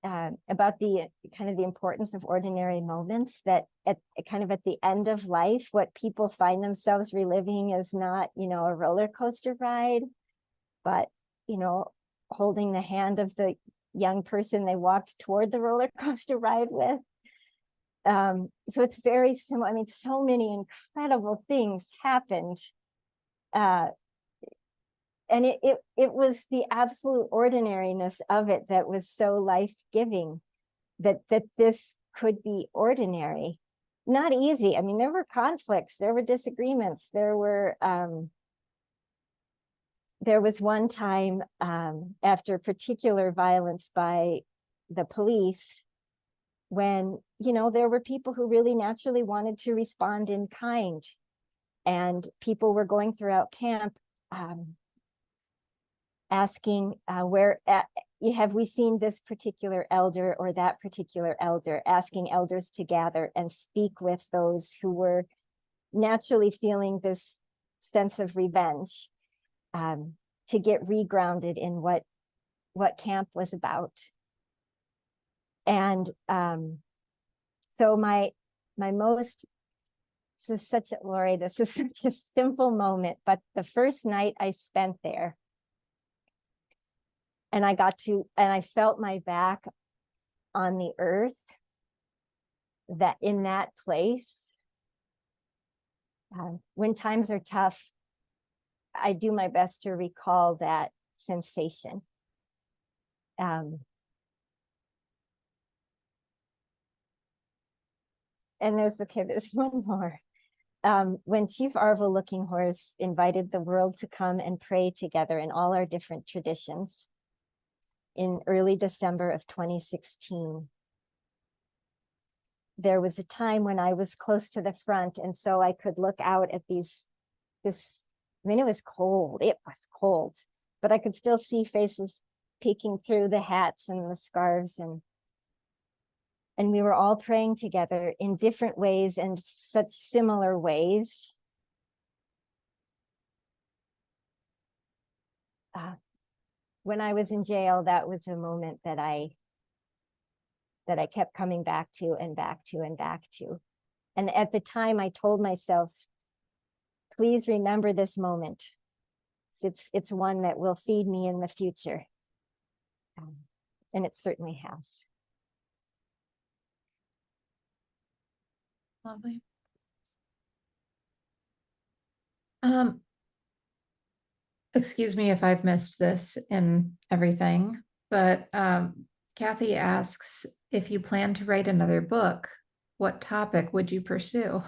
about the kind of the importance of ordinary moments, that at kind of at the end of life, what people find themselves reliving is not, you know, a roller coaster ride, but, you know, holding the hand of the young person they walked toward the roller coaster ride with. So it's very similar. I mean, so many incredible things happened. And it was the absolute ordinariness of it that was so life-giving, that this could be ordinary. Not easy. I mean, there were conflicts, there were disagreements, there was one time after particular violence by the police, when, you know, there were people who really naturally wanted to respond in kind, and people were going throughout camp asking have we seen this particular elder or that particular elder, asking elders to gather and speak with those who were naturally feeling this sense of revenge, to get regrounded in what camp was about. And so my most, this is such a simple moment, but the first night I spent there, and I felt my back on the earth, that in that place, when times are tough, I do my best to recall that sensation. And there's one more. When Chief Arvo Looking Horse invited the world to come and pray together in all our different traditions in early December of 2016, there was a time when I was close to the front, and so I could look out at I mean, it was cold, but I could still see faces peeking through the hats and the scarves, and we were all praying together in different ways and such similar ways. When I was in jail, that was a moment that I kept coming back to and back to and back to. And at the time, I told myself, please remember this moment. It's one that will feed me in the future. And it certainly has. Lovely. Excuse me if I've missed this in everything, but Kathy asks, if you plan to write another book, what topic would you pursue?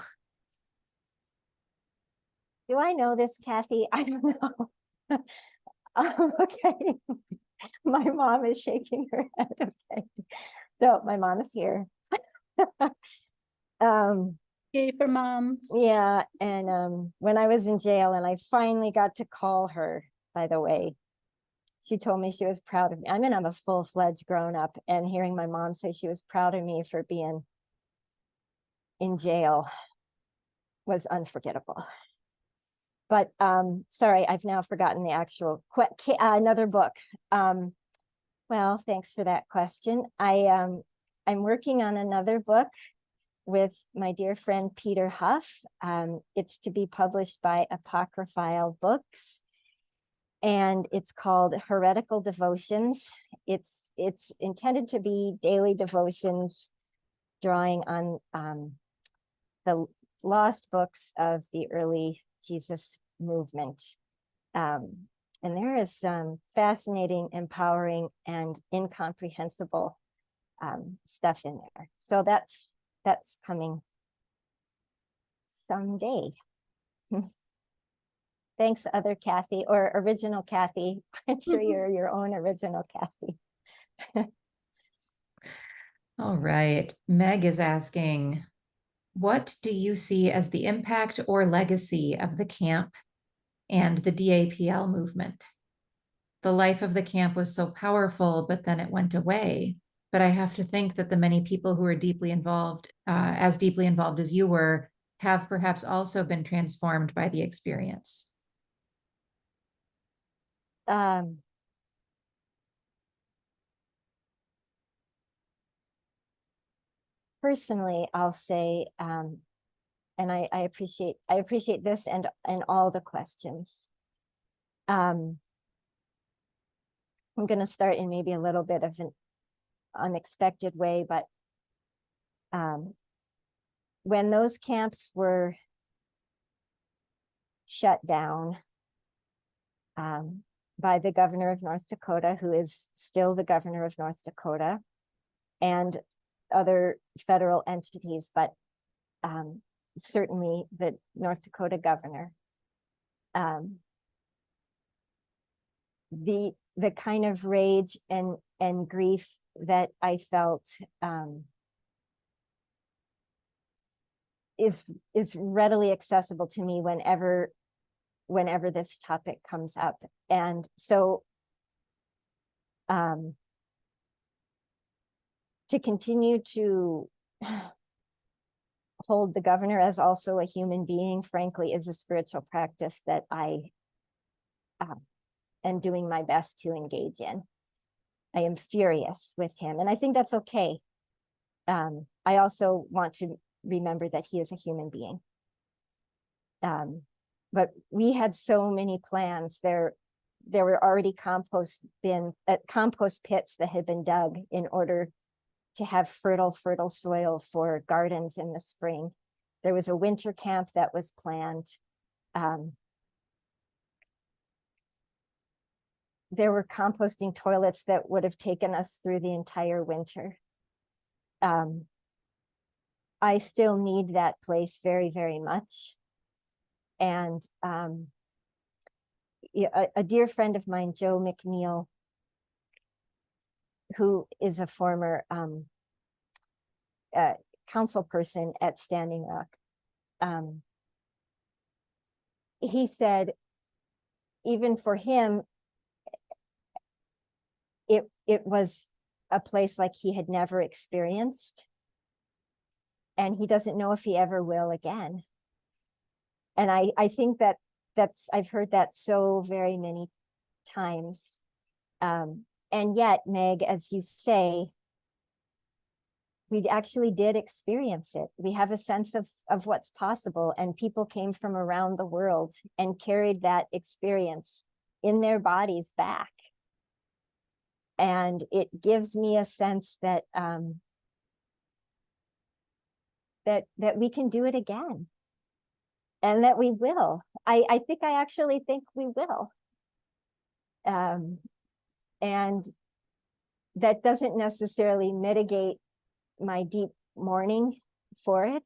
Do I know this, Kathy? I don't know. Okay. My mom is shaking her head. Okay. So my mom is here. Yay for moms. Yeah, and when I was in jail and I finally got to call her, by the way, she told me she was proud of me. I mean, I'm a full-fledged grown-up, and hearing my mom say she was proud of me for being in jail was unforgettable. But sorry, I've now forgotten the actual another book. Well, thanks for that question. I'm working on another book with my dear friend Peter Huff. It's to be published by Apocryphile Books, and it's called Heretical Devotions. It's intended to be daily devotions, drawing on the lost books of the early Jesus movement. And there is some fascinating, empowering, and incomprehensible stuff in there. So that's coming someday. Thanks, other Kathy, or original Kathy. I'm sure you're your own original Kathy. All right. Meg is asking, what do you see as the impact or legacy of the camp and the DAPL movement? the life of the camp was so powerful, but then it went away. But I have to think that the many people who are deeply involved, as deeply involved as you were, have perhaps also been transformed by the experience. Personally, I'll say, and I appreciate this and all the questions. I'm going to start in maybe a little bit of an unexpected way, but when those camps were shut down by the governor of North Dakota, who is still the governor of North Dakota, and other federal entities, but certainly the North Dakota governor, the kind of rage and grief that I felt is readily accessible to me whenever this topic comes up. And so to continue to hold the governor as also a human being, frankly, is a spiritual practice that I am doing my best to engage in. I am furious with him, and I think that's okay. I also want to remember that he is a human being. But we had so many plans. There were already compost pits that had been dug in order to have fertile soil for gardens in the spring. There was a winter camp that was planned. There were composting toilets that would have taken us through the entire winter. I still need that place very, very much. And a dear friend of mine, Joe McNeil, who is a former council person at Standing Rock, he said, even for him, it was a place like he had never experienced, and he doesn't know if he ever will again. And I think I've heard that so very many times. And yet, Meg, as you say, we actually did experience it. We have a sense of what's possible, and people came from around the world and carried that experience in their bodies back. And it gives me a sense that that we can do it again, and that we will. I actually think we will. And that doesn't necessarily mitigate my deep mourning for it.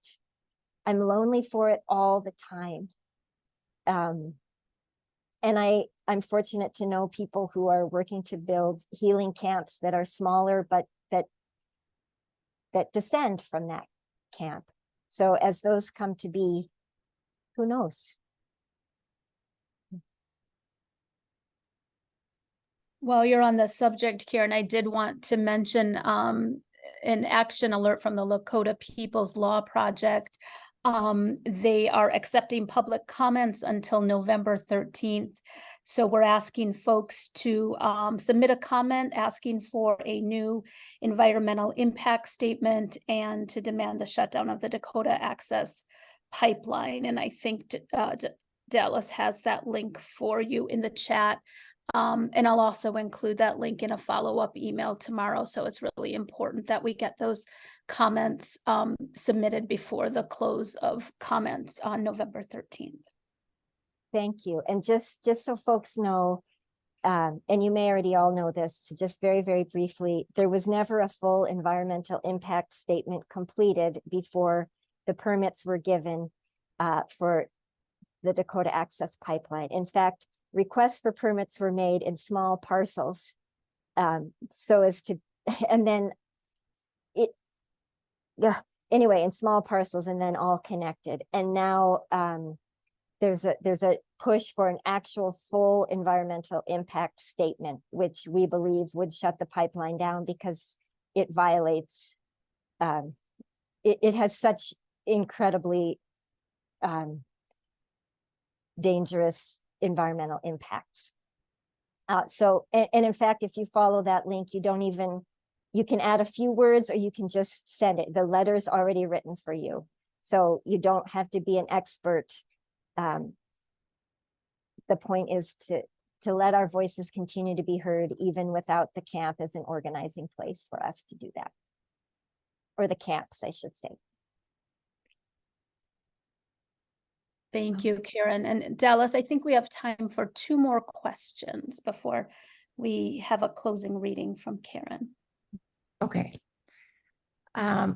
I'm lonely for it all the time. And I'm fortunate to know people who are working to build healing camps that are smaller, but that descend from that camp. So as those come to be, who knows? While you're on the subject, Karen, I did want to mention an action alert from the Lakota People's Law Project. They are accepting public comments until November 13th. So we're asking folks to submit a comment asking for a new environmental impact statement and to demand the shutdown of the Dakota Access Pipeline. And I think Dallas has that link for you in the chat. And I'll also include that link in a follow-up email tomorrow. So it's really important that we get those comments submitted before the close of comments on November 13th. Thank you. And just so folks know, and you may already all know this, so just very, very briefly, there was never a full environmental impact statement completed before the permits were given for the Dakota Access Pipeline. In fact, requests for permits were made in small parcels, so as to, and then anyway, in small parcels and then all connected. And now there's a push for an actual full environmental impact statement, which we believe would shut the pipeline down because it violates, it has such incredibly dangerous environmental impacts. And in fact, if you follow that link, you can add a few words, or you can just send it. The letter's already written for you. So you don't have to be an expert. The point is to let our voices continue to be heard, even without the camp as an organizing place for us to do that. Or the camps, I should say. Thank you, Karen. And Dallas, I think we have time for 2 more questions before we have a closing reading from Karen. Okay. I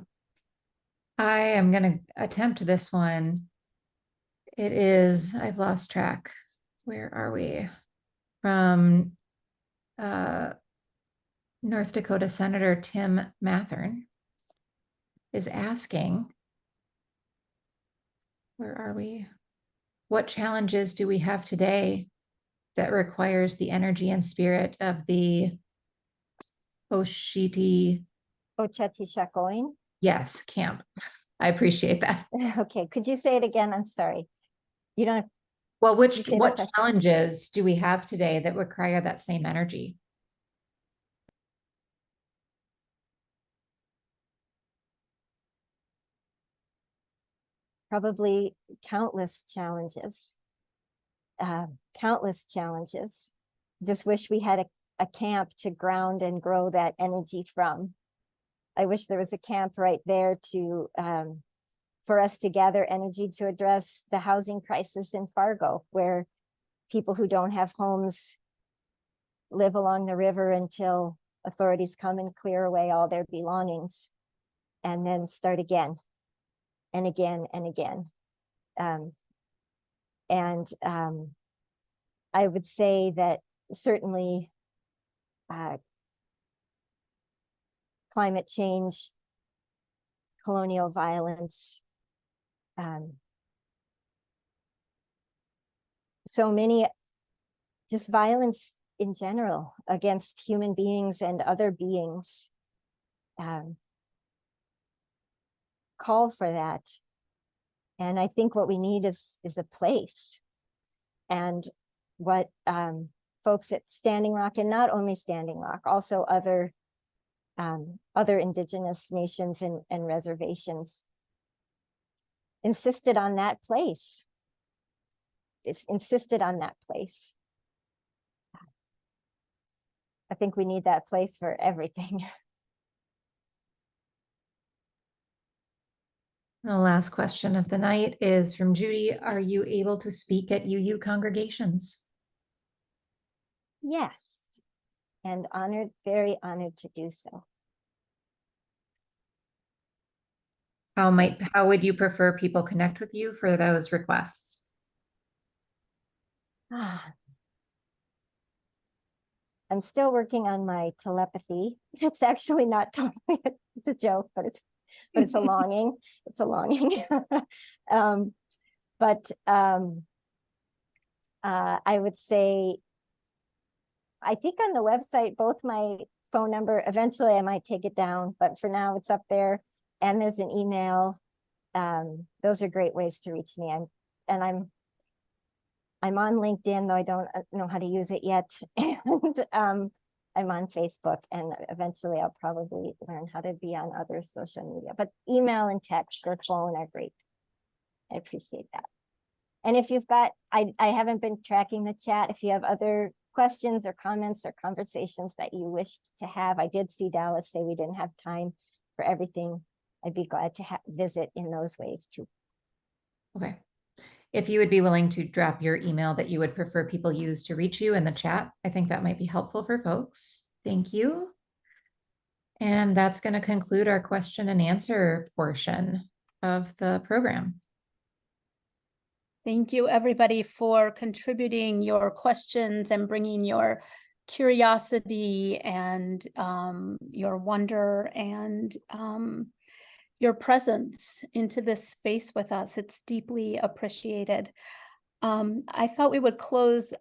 am going to attempt this one. It is, I've lost track. Where are we? From North Dakota Senator Tim Mathern is asking, where are we? What challenges do we have today that requires the energy and spirit of the Osheti? Oceti-Sakowin? Yes, camp. I appreciate that. Okay, could you say it again? I'm sorry. You don't have, Well, you say the what question? challenges do we have today that require that same energy? Probably countless challenges. Countless challenges. Just wish we had a camp to ground and grow that energy from. I wish there was a camp right there to for us to gather energy to address the housing crisis in Fargo, where people who don't have homes live along the river until authorities come and clear away all their belongings, and then start again and again and again. I would say that certainly climate change, colonial violence, so many, just violence in general against human beings and other beings, call for that. And I think what we need is a place. And what folks at Standing Rock, and not only Standing Rock, also other indigenous nations and reservations, insisted on that place. It's insisted on that place. I think we need that place for everything. The last question of the night is from Judy. Are you able to speak at UU congregations? Yes, and honored, very honored to do so. How would you prefer people connect with you for those requests? I'm still working on my telepathy. It's actually not totally, it's a joke, but it's a longing. It's a longing. I would say, I think on the website, both my phone number, eventually I might take it down, but for now it's up there, and there's an email. Those are great ways to reach me. I'm on LinkedIn, though I don't know how to use it yet. And I'm on Facebook, and eventually I'll probably learn how to be on other social media. But email and text or phone are great. I appreciate that. And if you've got, I haven't been tracking the chat. If you have other questions or comments or conversations that you wished to have, I did see Dallas say we didn't have time for everything. I'd be glad to visit in those ways too. Okay. If you would be willing to drop your email that you would prefer people use to reach you in the chat, I think that might be helpful for folks. Thank you. And that's going to conclude our question and answer portion of the program. Thank you, everybody, for contributing your questions and bringing your curiosity and your wonder and your presence into this space with us. It's deeply appreciated. I thought we would close.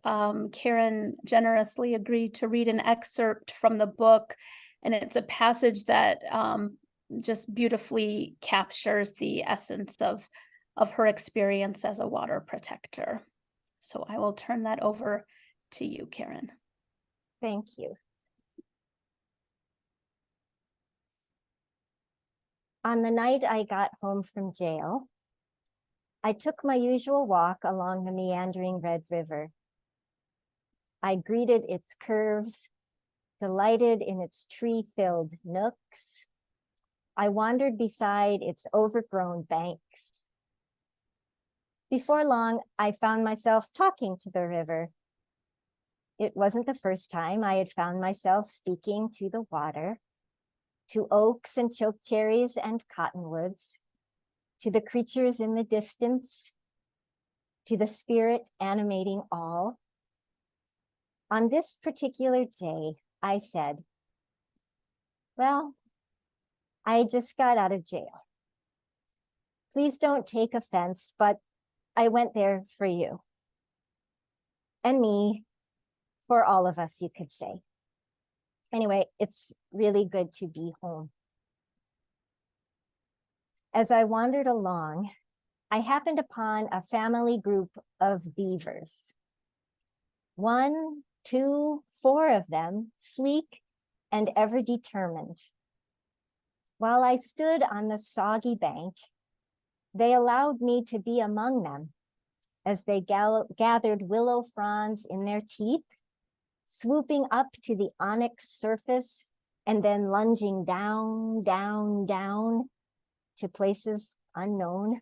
Karen generously agreed to read an excerpt from the book, and it's a passage that just beautifully captures the essence of her experience as a water protector. So I will turn that over to you, Karen. Thank you. On the night I got home from jail, I took my usual walk along the meandering Red River. I greeted its curves, delighted in its tree-filled nooks. I wandered beside its overgrown banks. Before long, I found myself talking to the river. It wasn't the first time I had found myself speaking to the water, to oaks and chokecherries and cottonwoods, to the creatures in the distance, to the spirit animating all. On this particular day, I said, well, I just got out of jail. Please don't take offense, but I went there for you. And me, for all of us, you could say. Anyway, it's really good to be home. As I wandered along, I happened upon a family group of beavers. 1, 2, 4 of them, sleek and ever determined. While I stood on the soggy bank, they allowed me to be among them as they gathered willow fronds in their teeth, swooping up to the onyx surface and then lunging down, down, down to places unknown.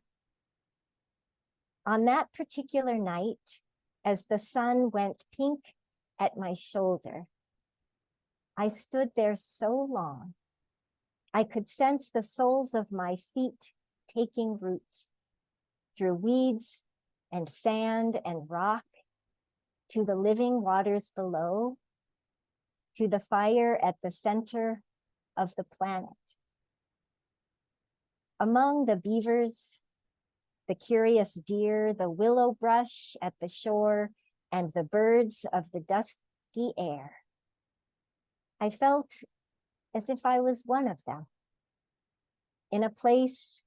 On that particular night, as the sun went pink at my shoulder, I stood there so long, I could sense the soles of my feet taking root through weeds and sand and rock to the living waters below, to the fire at the center of the planet. Among the beavers, the curious deer, the willow brush at the shore, and the birds of the dusky air, I felt as if I was one of them, in a place,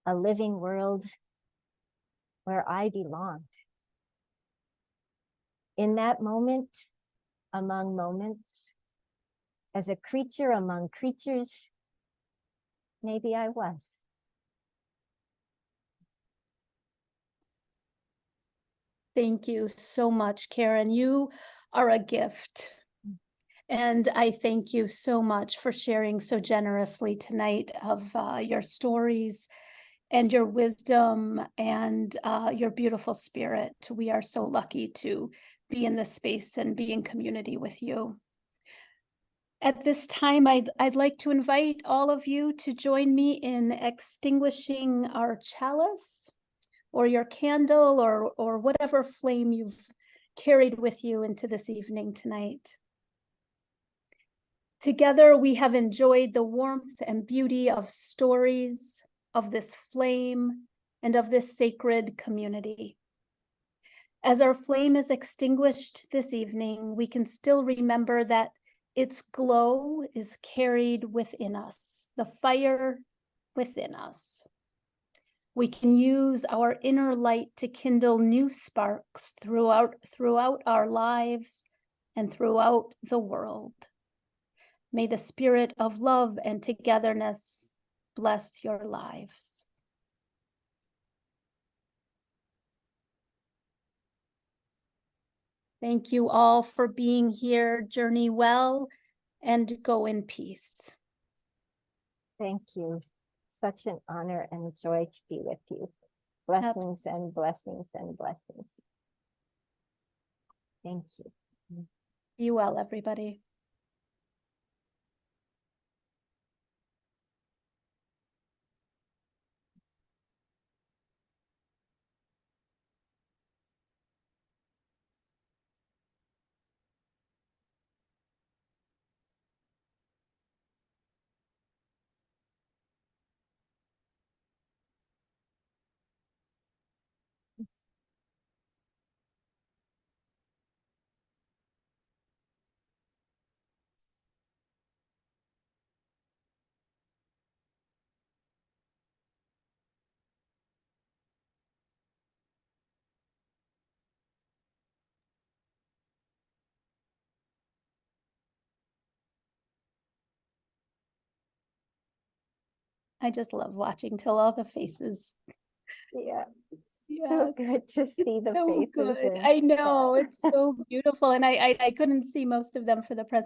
a living world where I belonged. In that moment, among moments, as a creature among creatures, maybe I was. Thank you so much, Karen. You are a gift. And I thank you so much for sharing so generously tonight of your stories and your wisdom and your beautiful spirit. We are so lucky to be in this space and be in community with you. At this time, I'd like to invite all of you to join me in extinguishing our chalice or your candle or whatever flame you've carried with you into this evening tonight. Together, we have enjoyed the warmth and beauty of stories, of this flame, and of this sacred community. As our flame is extinguished this evening, we can still remember that its glow is carried within us, the fire within us. We can use our inner light to kindle new sparks throughout our lives and throughout the world. May the spirit of love and togetherness bless your lives. Thank you all for being here. Journey well and go in peace. Thank you. Such an honor and joy to be with you. Blessings and blessings and blessings. Thank you. Be well, everybody. I just love watching till all the faces. Yeah. Yeah. So good to see the So faces. good. and- I know, it's so beautiful. And I couldn't see most of them for the presentation.